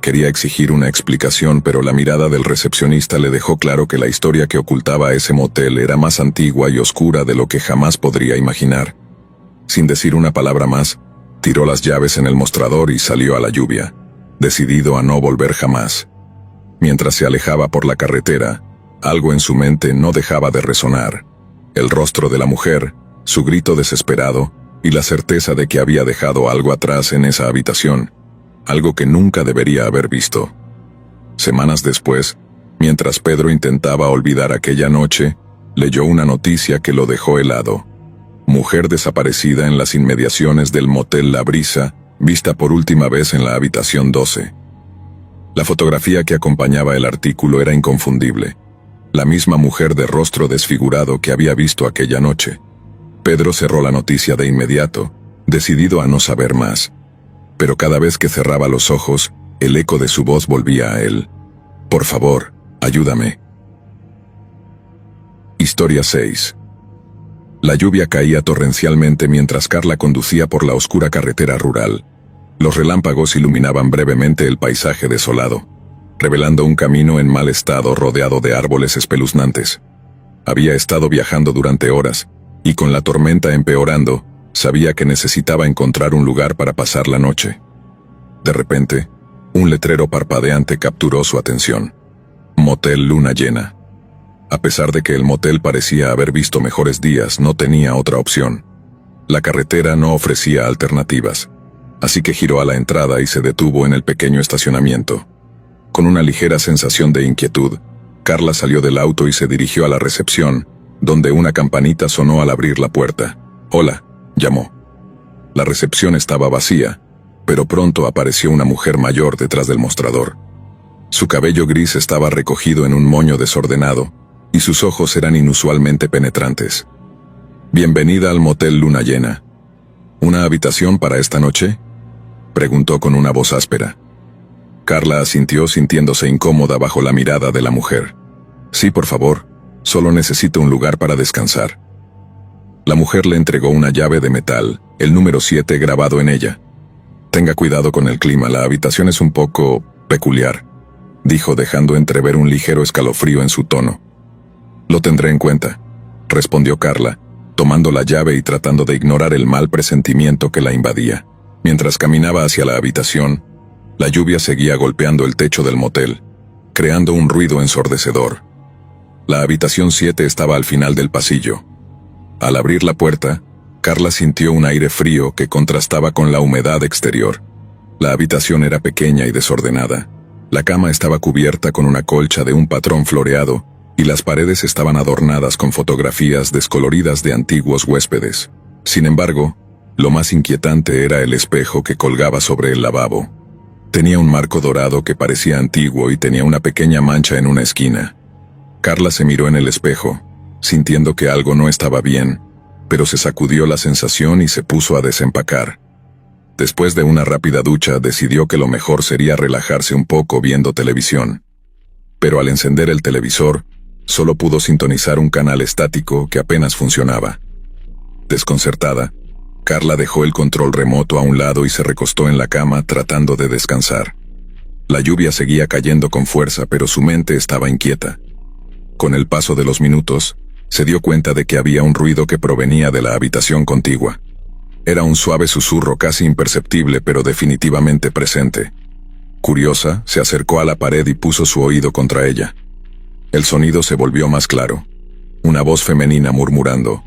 Speaker 1: Quería exigir una explicación, pero la mirada del recepcionista le dejó claro que la historia que ocultaba ese motel era más antigua y oscura de lo que jamás podría imaginar. Sin decir una palabra más, tiró las llaves en el mostrador y salió a la lluvia, decidido a no volver jamás. Mientras se alejaba por la carretera, algo en su mente no dejaba de resonar. El rostro de la mujer, su grito desesperado, y la certeza de que había dejado algo atrás en esa habitación, algo que nunca debería haber visto. Semanas después, mientras Pedro intentaba olvidar aquella noche, leyó una noticia que lo dejó helado. Mujer desaparecida en las inmediaciones del motel La Brisa, vista por última vez en la habitación 12. La fotografía que acompañaba el artículo era inconfundible. La misma mujer de rostro desfigurado que había visto aquella noche. Pedro cerró la noticia de inmediato, decidido a no saber más. Pero cada vez que cerraba los ojos, el eco de su voz volvía a él. «Por favor, ayúdame». Historia 6. La lluvia caía torrencialmente mientras Carla conducía por la oscura carretera rural. Los relámpagos iluminaban brevemente el paisaje desolado, revelando un camino en mal estado rodeado de árboles espeluznantes. Había estado viajando durante horas, y con la tormenta empeorando, sabía que necesitaba encontrar un lugar para pasar la noche. De repente, un letrero parpadeante capturó su atención. Motel Luna Llena. A pesar de que el motel parecía haber visto mejores días, no tenía otra opción. La carretera no ofrecía alternativas, así que giró a la entrada y se detuvo en el pequeño estacionamiento. Con una ligera sensación de inquietud, Carla salió del auto y se dirigió a la recepción, donde una campanita sonó al abrir la puerta. «Hola», llamó. La recepción estaba vacía, pero pronto apareció una mujer mayor detrás del mostrador. Su cabello gris estaba recogido en un moño desordenado, y sus ojos eran inusualmente penetrantes. «Bienvenida al motel Luna Llena. ¿Una habitación para esta noche?», preguntó con una voz áspera. Carla asintió sintiéndose incómoda bajo la mirada de la mujer. «Sí, por favor, solo necesito un lugar para descansar». La mujer le entregó una llave de metal, el número 7 grabado en ella. «Tenga cuidado con el clima, la habitación es un poco peculiar», dijo dejando entrever un ligero escalofrío en su tono. «Lo tendré en cuenta», respondió Carla, tomando la llave y tratando de ignorar el mal presentimiento que la invadía. Mientras caminaba hacia la habitación, La lluvia seguía golpeando el techo del motel, creando un ruido ensordecedor. La habitación 7 estaba al final del pasillo. Al abrir la puerta, Carla sintió un aire frío que contrastaba con la humedad exterior. La habitación era pequeña y desordenada. La cama estaba cubierta con una colcha de un patrón floreado, y las paredes estaban adornadas con fotografías descoloridas de antiguos huéspedes. Sin embargo, lo más inquietante era el espejo que colgaba sobre el lavabo. Tenía un marco dorado que parecía antiguo y tenía una pequeña mancha en una esquina. Carla se miró en el espejo, sintiendo que algo no estaba bien, pero se sacudió la sensación y se puso a desempacar. Después de una rápida ducha, decidió que lo mejor sería relajarse un poco viendo televisión. Pero al encender el televisor, solo pudo sintonizar un canal estático que apenas funcionaba. Desconcertada, Carla dejó el control remoto a un lado y se recostó en la cama tratando de descansar. La lluvia seguía cayendo con fuerza, pero su mente estaba inquieta. Con el paso de los minutos, se dio cuenta de que había un ruido que provenía de la habitación contigua. Era un suave susurro casi imperceptible, pero definitivamente presente. Curiosa, se acercó a la pared y puso su oído contra ella. El sonido se volvió más claro. Una voz femenina murmurando: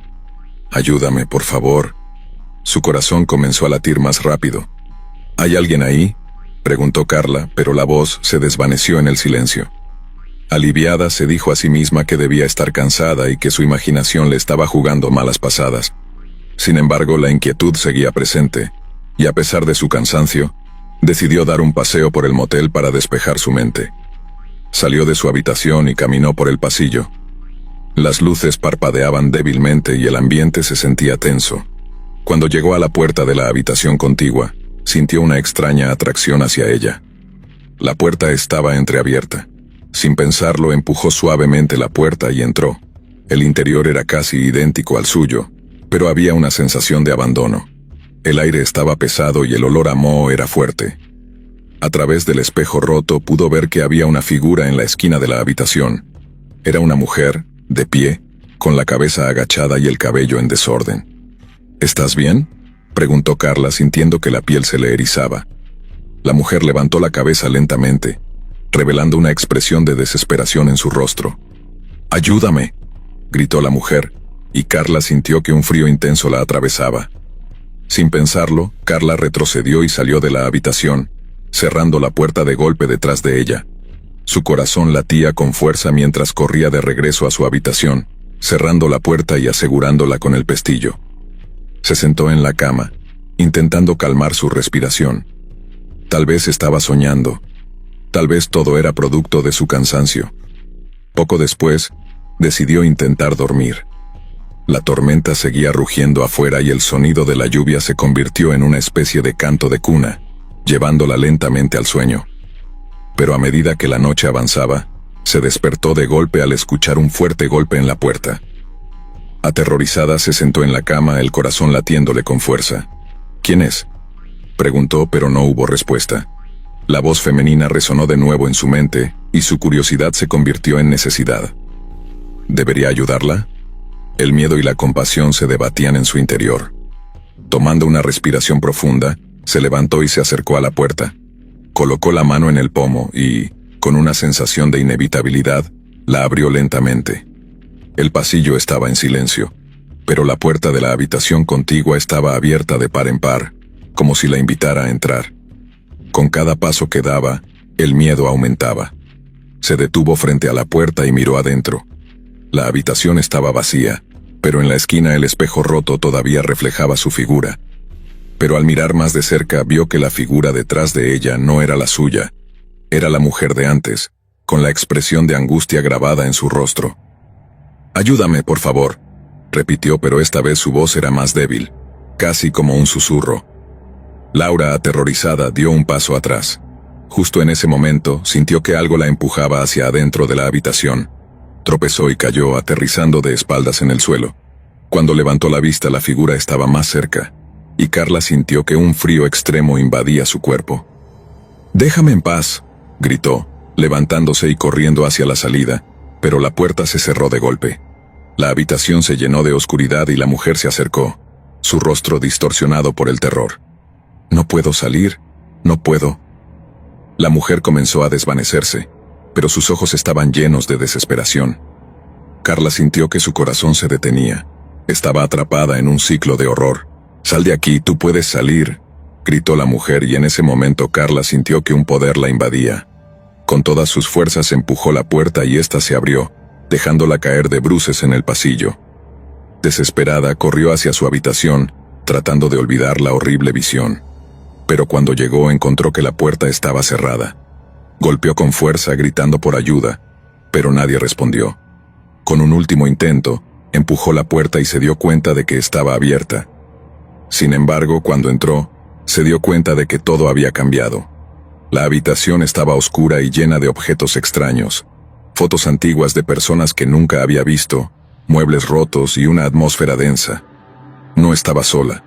Speaker 1: «Ayúdame, por favor». Su corazón comenzó a latir más rápido. «¿Hay alguien ahí?», preguntó Carla, pero la voz se desvaneció en el silencio. Aliviada, se dijo a sí misma que debía estar cansada y que su imaginación le estaba jugando malas pasadas. Sin embargo, la inquietud seguía presente, y a pesar de su cansancio, decidió dar un paseo por el motel para despejar su mente. Salió de su habitación y caminó por el pasillo. Las luces parpadeaban débilmente y el ambiente se sentía tenso. Cuando llegó a la puerta de la habitación contigua, sintió una extraña atracción hacia ella. La puerta estaba entreabierta. Sin pensarlo, empujó suavemente la puerta y entró. El interior era casi idéntico al suyo, pero había una sensación de abandono. El aire estaba pesado y el olor a moho era fuerte. A través del espejo roto pudo ver que había una figura en la esquina de la habitación. Era una mujer, de pie, con la cabeza agachada y el cabello en desorden. «¿Estás bien?», preguntó Carla, sintiendo que la piel se le erizaba. La mujer levantó la cabeza lentamente, revelando una expresión de desesperación en su rostro. «¡Ayúdame!», gritó la mujer, y Carla sintió que un frío intenso la atravesaba. Sin pensarlo, Carla retrocedió y salió de la habitación, cerrando la puerta de golpe detrás de ella. Su corazón latía con fuerza mientras corría de regreso a su habitación, cerrando la puerta y asegurándola con el pestillo. Se sentó en la cama, intentando calmar su respiración. Tal vez estaba soñando. Tal vez todo era producto de su cansancio. Poco después, decidió intentar dormir. La tormenta seguía rugiendo afuera y el sonido de la lluvia se convirtió en una especie de canto de cuna, llevándola lentamente al sueño. Pero a medida que la noche avanzaba, se despertó de golpe al escuchar un fuerte golpe en la puerta. Aterrorizada, se sentó en la cama, el corazón latiéndole con fuerza. «¿Quién es?», preguntó, pero no hubo respuesta. La voz femenina resonó de nuevo en su mente, y su curiosidad se convirtió en necesidad. ¿Debería ayudarla? El miedo y la compasión se debatían en su interior. Tomando una respiración profunda, se levantó y se acercó a la puerta. Colocó la mano en el pomo y, con una sensación de inevitabilidad, la abrió lentamente. El pasillo estaba en silencio, pero la puerta de la habitación contigua estaba abierta de par en par, como si la invitara a entrar. Con cada paso que daba, el miedo aumentaba. Se detuvo frente a la puerta y miró adentro. La habitación estaba vacía, pero en la esquina el espejo roto todavía reflejaba su figura. Pero al mirar más de cerca vio que la figura detrás de ella no era la suya. Era la mujer de antes, con la expresión de angustia grabada en su rostro. «Ayúdame, por favor», repitió, pero esta vez su voz era más débil, casi como un susurro. Laura, aterrorizada, dio un paso atrás. Justo en ese momento, sintió que algo la empujaba hacia adentro de la habitación. Tropezó y cayó, aterrizando de espaldas en el suelo. Cuando levantó la vista, la figura estaba más cerca, y Carla sintió que un frío extremo invadía su cuerpo. «Déjame en paz», gritó, levantándose y corriendo hacia la salida, pero la puerta se cerró de golpe. La habitación se llenó de oscuridad y la mujer se acercó, su rostro distorsionado por el terror. «No puedo salir, no puedo». La mujer comenzó a desvanecerse, pero sus ojos estaban llenos de desesperación. Carla sintió que su corazón se detenía. Estaba atrapada en un ciclo de horror. «Sal de aquí, tú puedes salir», gritó la mujer, y en ese momento Carla sintió que un poder la invadía. Con todas sus fuerzas empujó la puerta y ésta se abrió, dejándola caer de bruces en el pasillo. Desesperada, corrió hacia su habitación, tratando de olvidar la horrible visión. Pero cuando llegó encontró que la puerta estaba cerrada. Golpeó con fuerza, gritando por ayuda, pero nadie respondió. Con un último intento, empujó la puerta y se dio cuenta de que estaba abierta. Sin embargo, cuando entró, se dio cuenta de que todo había cambiado. La habitación estaba oscura y llena de objetos extraños, fotos antiguas de personas que nunca había visto, muebles rotos y una atmósfera densa. No estaba sola.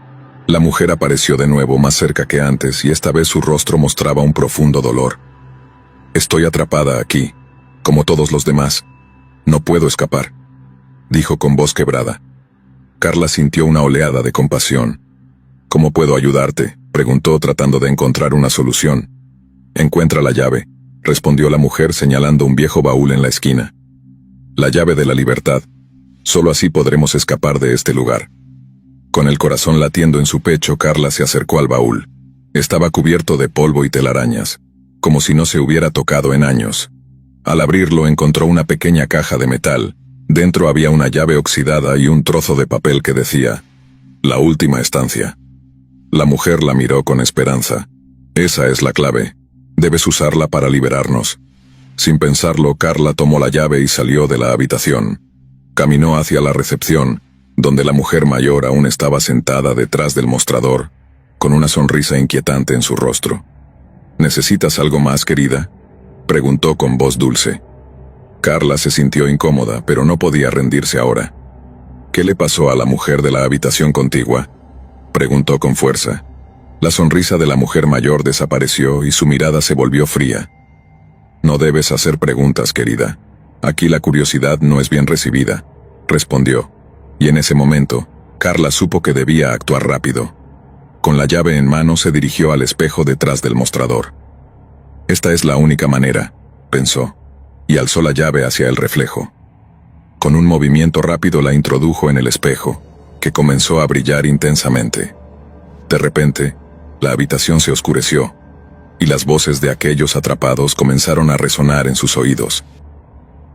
Speaker 1: La mujer apareció de nuevo, más cerca que antes, y esta vez su rostro mostraba un profundo dolor. «Estoy atrapada aquí, como todos los demás. No puedo escapar», dijo con voz quebrada. Carla sintió una oleada de compasión. «¿Cómo puedo ayudarte?», preguntó, tratando de encontrar una solución. «Encuentra la llave», respondió la mujer, señalando un viejo baúl en la esquina. «La llave de la libertad. Solo así podremos escapar de este lugar». Con el corazón latiendo en su pecho, Carla se acercó al baúl. Estaba cubierto de polvo y telarañas, como si no se hubiera tocado en años. Al abrirlo encontró una pequeña caja de metal. Dentro había una llave oxidada y un trozo de papel que decía: «La última estancia». La mujer la miró con esperanza. «Esa es la clave. Debes usarla para liberarnos». Sin pensarlo, Carla tomó la llave y salió de la habitación. Caminó hacia la recepción, donde la mujer mayor aún estaba sentada detrás del mostrador, con una sonrisa inquietante en su rostro. «¿Necesitas algo más, querida?», preguntó con voz dulce. Carla se sintió incómoda, pero no podía rendirse ahora. «¿Qué le pasó a la mujer de la habitación contigua?», preguntó con fuerza. La sonrisa de la mujer mayor desapareció y su mirada se volvió fría. «No debes hacer preguntas, querida. Aquí la curiosidad no es bien recibida», respondió. Y en ese momento, Carla supo que debía actuar rápido. Con la llave en mano se dirigió al espejo detrás del mostrador. «Esta es la única manera», pensó, y alzó la llave hacia el reflejo. Con un movimiento rápido la introdujo en el espejo, que comenzó a brillar intensamente. De repente, la habitación se oscureció, y las voces de aquellos atrapados comenzaron a resonar en sus oídos.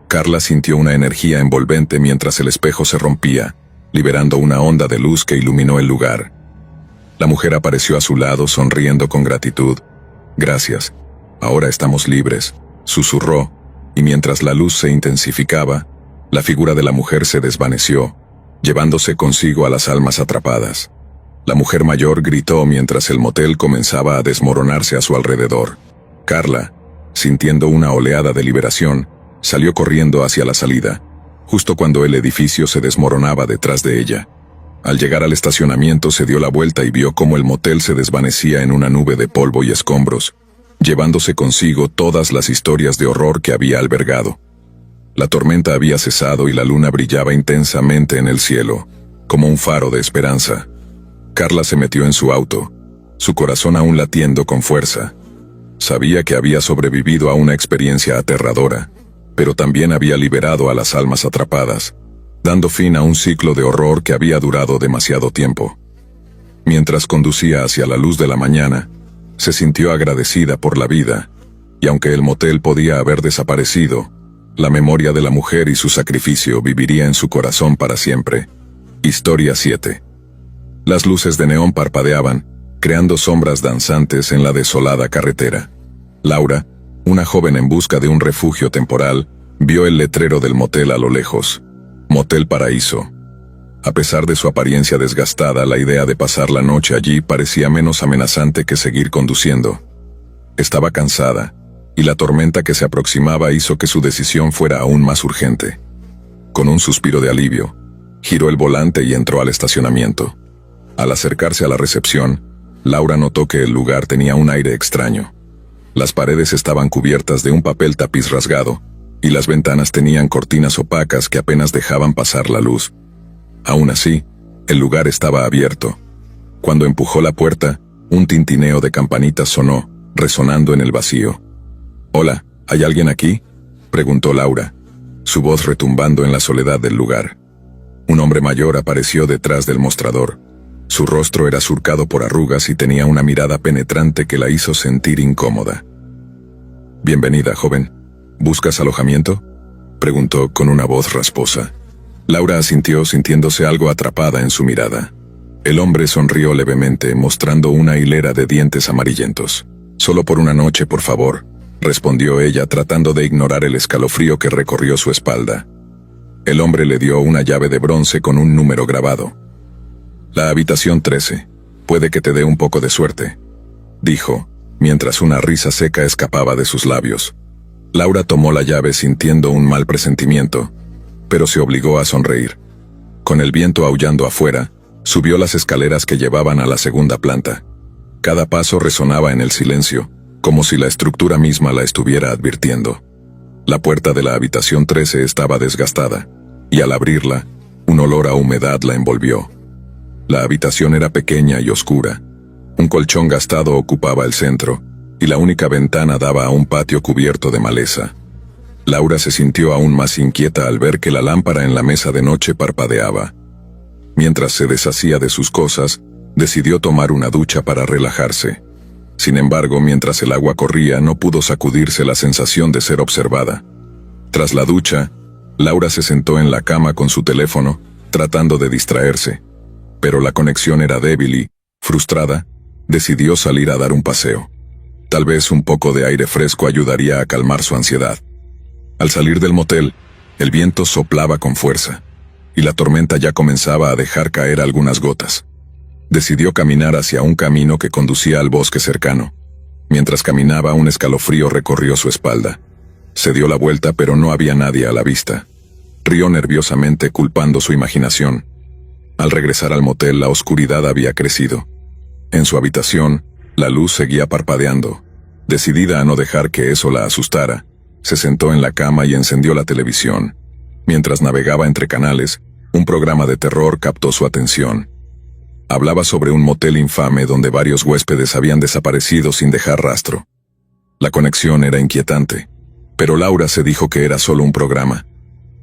Speaker 1: Carla sintió una energía envolvente mientras el espejo se rompía, liberando una onda de luz que iluminó el lugar. La mujer apareció a su lado, sonriendo con gratitud. «Gracias. Ahora estamos libres», susurró, y mientras la luz se intensificaba, la figura de la mujer se desvaneció, llevándose consigo a las almas atrapadas. La mujer mayor gritó mientras el motel comenzaba a desmoronarse a su alrededor. Carla, sintiendo una oleada de liberación, salió corriendo hacia la salida, justo cuando el edificio se desmoronaba detrás de ella. Al llegar al estacionamiento se dio la vuelta y vio cómo el motel se desvanecía en una nube de polvo y escombros, llevándose consigo todas las historias de horror que había albergado. La tormenta había cesado y la luna brillaba intensamente en el cielo, como un faro de esperanza. Carla se metió en su auto, su corazón aún latiendo con fuerza. Sabía que había sobrevivido a una experiencia aterradora, pero también había liberado a las almas atrapadas, dando fin a un ciclo de horror que había durado demasiado tiempo. Mientras conducía hacia la luz de la mañana, se sintió agradecida por la vida, y aunque el motel podía haber desaparecido, la memoria de la mujer y su sacrificio viviría en su corazón para siempre. Historia 7. Las luces de neón parpadeaban, creando sombras danzantes en la desolada carretera. Laura, una joven en busca de un refugio temporal, vio el letrero del motel a lo lejos. Motel Paraíso. A pesar de su apariencia desgastada, la idea de pasar la noche allí parecía menos amenazante que seguir conduciendo. Estaba cansada, y la tormenta que se aproximaba hizo que su decisión fuera aún más urgente. Con un suspiro de alivio, giró el volante y entró al estacionamiento. Al acercarse a la recepción, Laura notó que el lugar tenía un aire extraño. Las paredes estaban cubiertas de un papel tapiz rasgado, y las ventanas tenían cortinas opacas que apenas dejaban pasar la luz. Aún así, el lugar estaba abierto. Cuando empujó la puerta, un tintineo de campanitas sonó, resonando en el vacío. «Hola, ¿hay alguien aquí?», preguntó Laura, su voz retumbando en la soledad del lugar. Un hombre mayor apareció detrás del mostrador. Su rostro era surcado por arrugas y tenía una mirada penetrante que la hizo sentir incómoda. «Bienvenida, joven. ¿Buscas alojamiento?», preguntó con una voz rasposa. Laura asintió, sintiéndose algo atrapada en su mirada. El hombre sonrió levemente, mostrando una hilera de dientes amarillentos. «Solo por una noche, por favor», respondió ella, tratando de ignorar el escalofrío que recorrió su espalda. El hombre le dio una llave de bronce con un número grabado. «La habitación 13. Puede que te dé un poco de suerte», dijo, mientras una risa seca escapaba de sus labios. Laura tomó la llave sintiendo un mal presentimiento, pero se obligó a sonreír. Con el viento aullando afuera, subió las escaleras que llevaban a la segunda planta. Cada paso resonaba en el silencio, como si la estructura misma la estuviera advirtiendo. La puerta de la habitación 13 estaba desgastada, y al abrirla, un olor a humedad la envolvió. La habitación era pequeña y oscura. Un colchón gastado ocupaba el centro, y la única ventana daba a un patio cubierto de maleza. Laura se sintió aún más inquieta al ver que la lámpara en la mesa de noche parpadeaba. Mientras se deshacía de sus cosas, decidió tomar una ducha para relajarse. Sin embargo, mientras el agua corría, no pudo sacudirse la sensación de ser observada. Tras la ducha, Laura se sentó en la cama con su teléfono, tratando de distraerse. Pero la conexión era débil y, frustrada, decidió salir a dar un paseo. Tal vez un poco de aire fresco ayudaría a calmar su ansiedad. Al salir del motel, el viento soplaba con fuerza, y la tormenta ya comenzaba a dejar caer algunas gotas. Decidió caminar hacia un camino que conducía al bosque cercano. Mientras caminaba, un escalofrío recorrió su espalda. Se dio la vuelta, pero no había nadie a la vista. Rió nerviosamente, culpando su imaginación. Al regresar al motel, la oscuridad había crecido. En su habitación, la luz seguía parpadeando. Decidida a no dejar que eso la asustara, se sentó en la cama y encendió la televisión. Mientras navegaba entre canales, un programa de terror captó su atención. Hablaba sobre un motel infame donde varios huéspedes habían desaparecido sin dejar rastro. La conexión era inquietante, pero Laura se dijo que era solo un programa.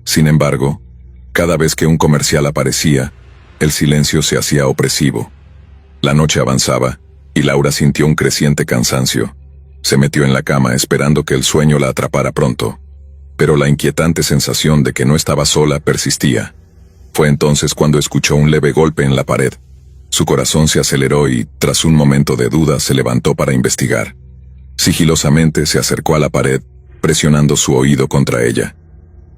Speaker 1: Sin embargo, cada vez que un comercial aparecía, el silencio se hacía opresivo. La noche avanzaba, y Laura sintió un creciente cansancio. Se metió en la cama esperando que el sueño la atrapara pronto. Pero la inquietante sensación de que no estaba sola persistía. Fue entonces cuando escuchó un leve golpe en la pared. Su corazón se aceleró y, tras un momento de duda, se levantó para investigar. Sigilosamente se acercó a la pared, presionando su oído contra ella.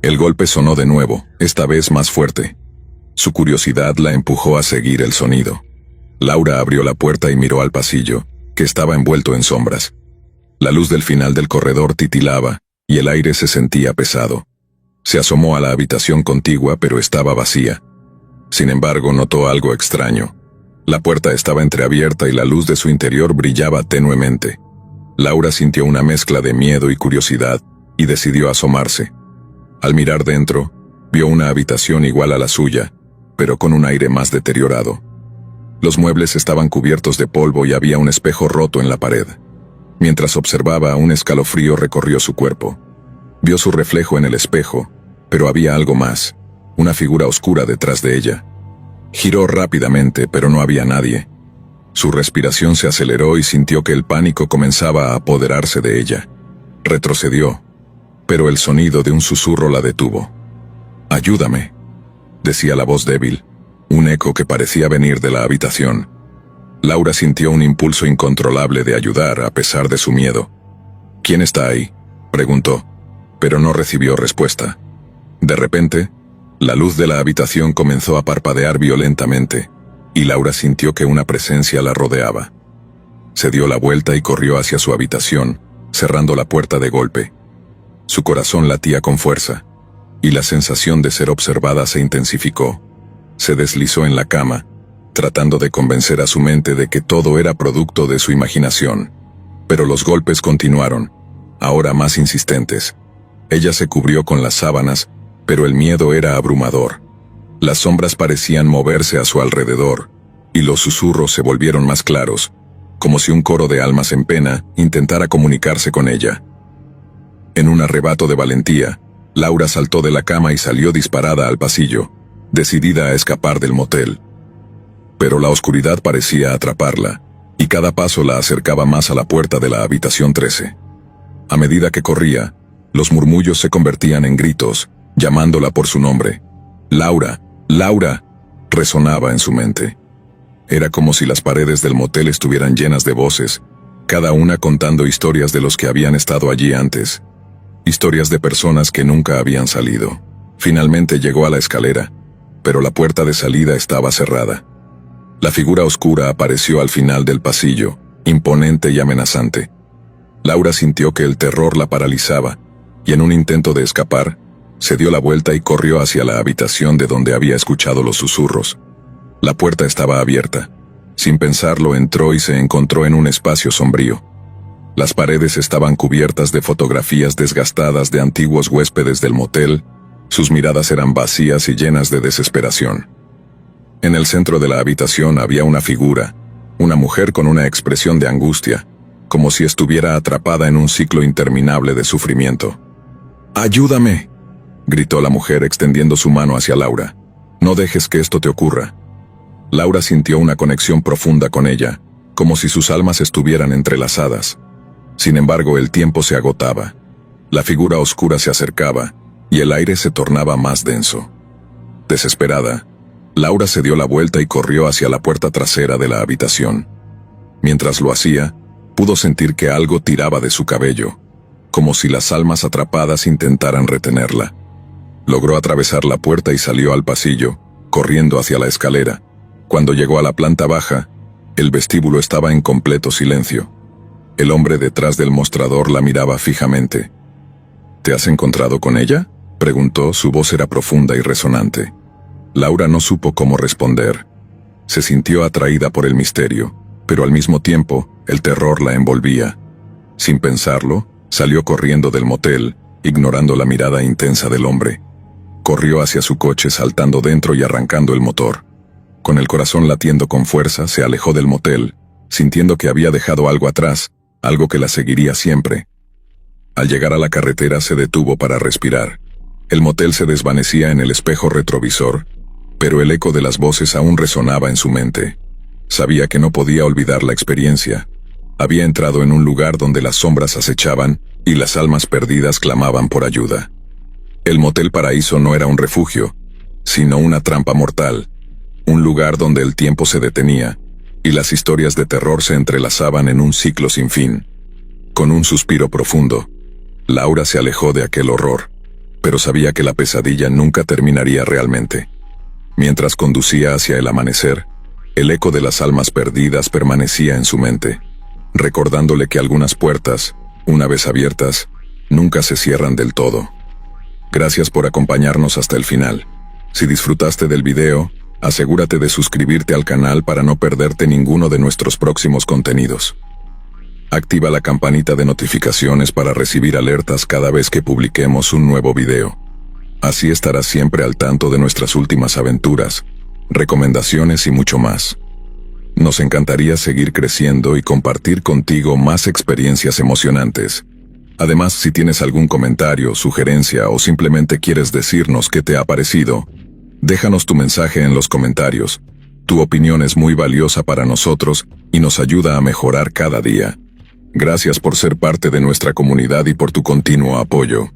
Speaker 1: El golpe sonó de nuevo, esta vez más fuerte. Su curiosidad la empujó a seguir el sonido. Laura abrió la puerta y miró al pasillo, que estaba envuelto en sombras. La luz del final del corredor titilaba, y el aire se sentía pesado. Se asomó a la habitación contigua, pero estaba vacía. Sin embargo, notó algo extraño. La puerta estaba entreabierta y la luz de su interior brillaba tenuemente. Laura sintió una mezcla de miedo y curiosidad, y decidió asomarse. Al mirar dentro, vio una habitación igual a la suya, pero con un aire más deteriorado. Los muebles estaban cubiertos de polvo y había un espejo roto en la pared. Mientras observaba, un escalofrío recorrió su cuerpo. Vio su reflejo en el espejo, pero había algo más, una figura oscura detrás de ella. Giró rápidamente, pero no había nadie. Su respiración se aceleró y sintió que el pánico comenzaba a apoderarse de ella. Retrocedió, pero el sonido de un susurro la detuvo. «Ayúdame», decía la voz débil, un eco que parecía venir de la habitación. Laura sintió un impulso incontrolable de ayudar a pesar de su miedo. «¿Quién está ahí?», preguntó, pero no recibió respuesta. De repente, la luz de la habitación comenzó a parpadear violentamente, y Laura sintió que una presencia la rodeaba. Se dio la vuelta y corrió hacia su habitación, cerrando la puerta de golpe. Su corazón latía con fuerza, y la sensación de ser observada se intensificó. Se deslizó en la cama, tratando de convencer a su mente de que todo era producto de su imaginación. Pero los golpes continuaron, ahora más insistentes. Ella se cubrió con las sábanas, pero el miedo era abrumador. Las sombras parecían moverse a su alrededor, y los susurros se volvieron más claros. como si un coro de almas en pena intentara comunicarse con ella. En un arrebato de valentía, Laura saltó de la cama y salió disparada al pasillo, decidida a escapar del motel. Pero la oscuridad parecía atraparla, y cada paso la acercaba más a la puerta de la habitación 13. A medida que corría, los murmullos se convertían en gritos, llamándola por su nombre. «Laura, Laura», resonaba en su mente. Era como si las paredes del motel estuvieran llenas de voces, cada una contando historias de los que habían estado allí antes. Historias de personas que nunca habían salido. Finalmente llegó a la escalera, pero la puerta de salida estaba cerrada. La figura oscura apareció al final del pasillo, imponente y amenazante. Laura sintió que el terror la paralizaba, y en un intento de escapar, se dio la vuelta y corrió hacia la habitación de donde había escuchado los susurros. La puerta estaba abierta. Sin pensarlo, entró y se encontró en un espacio sombrío. Las paredes estaban cubiertas de fotografías desgastadas de antiguos huéspedes del motel. Sus miradas eran vacías y llenas de desesperación. En el centro de la habitación había una figura, una mujer con una expresión de angustia, como si estuviera atrapada en un ciclo interminable de sufrimiento. «¡Ayúdame!», gritó la mujer extendiendo su mano hacia Laura. «No dejes que esto te ocurra». Laura sintió una conexión profunda con ella, como si sus almas estuvieran entrelazadas. Sin embargo, el tiempo se agotaba. La figura oscura se acercaba, y el aire se tornaba más denso. Desesperada, Laura se dio la vuelta y corrió hacia la puerta trasera de la habitación. Mientras lo hacía, pudo sentir que algo tiraba de su cabello, como si las almas atrapadas intentaran retenerla. Logró atravesar la puerta y salió al pasillo, corriendo hacia la escalera. Cuando llegó a la planta baja, el vestíbulo estaba en completo silencio. El hombre detrás del mostrador la miraba fijamente. «¿Te has encontrado con ella?», preguntó, su voz era profunda y resonante. Laura no supo cómo responder. Se sintió atraída por el misterio, pero al mismo tiempo, el terror la envolvía. Sin pensarlo, salió corriendo del motel, ignorando la mirada intensa del hombre. Corrió hacia su coche saltando dentro y arrancando el motor. Con el corazón latiendo con fuerza, se alejó del motel, sintiendo que había dejado algo atrás, algo que la seguiría siempre. Al llegar a la carretera se detuvo para respirar. El motel se desvanecía en el espejo retrovisor, pero el eco de las voces aún resonaba en su mente. Sabía que no podía olvidar la experiencia. Había entrado en un lugar donde las sombras acechaban y las almas perdidas clamaban por ayuda. El Motel Paraíso no era un refugio, sino una trampa mortal, un lugar donde el tiempo se detenía y las historias de terror se entrelazaban en un ciclo sin fin. Con un suspiro profundo, Laura se alejó de aquel horror, pero sabía que la pesadilla nunca terminaría realmente. Mientras conducía hacia el amanecer, el eco de las almas perdidas permanecía en su mente, recordándole que algunas puertas, una vez abiertas, nunca se cierran del todo. Gracias por acompañarnos hasta el final. Si disfrutaste del video, asegúrate de suscribirte al canal para no perderte ninguno de nuestros próximos contenidos. Activa la campanita de notificaciones para recibir alertas cada vez que publiquemos un nuevo video. Así estarás siempre al tanto de nuestras últimas aventuras, recomendaciones y mucho más. Nos encantaría seguir creciendo y compartir contigo más experiencias emocionantes. Además, si tienes algún comentario, sugerencia o simplemente quieres decirnos qué te ha parecido, déjanos tu mensaje en los comentarios. Tu opinión es muy valiosa para nosotros y nos ayuda a mejorar cada día. Gracias por ser parte de nuestra comunidad y por tu continuo apoyo.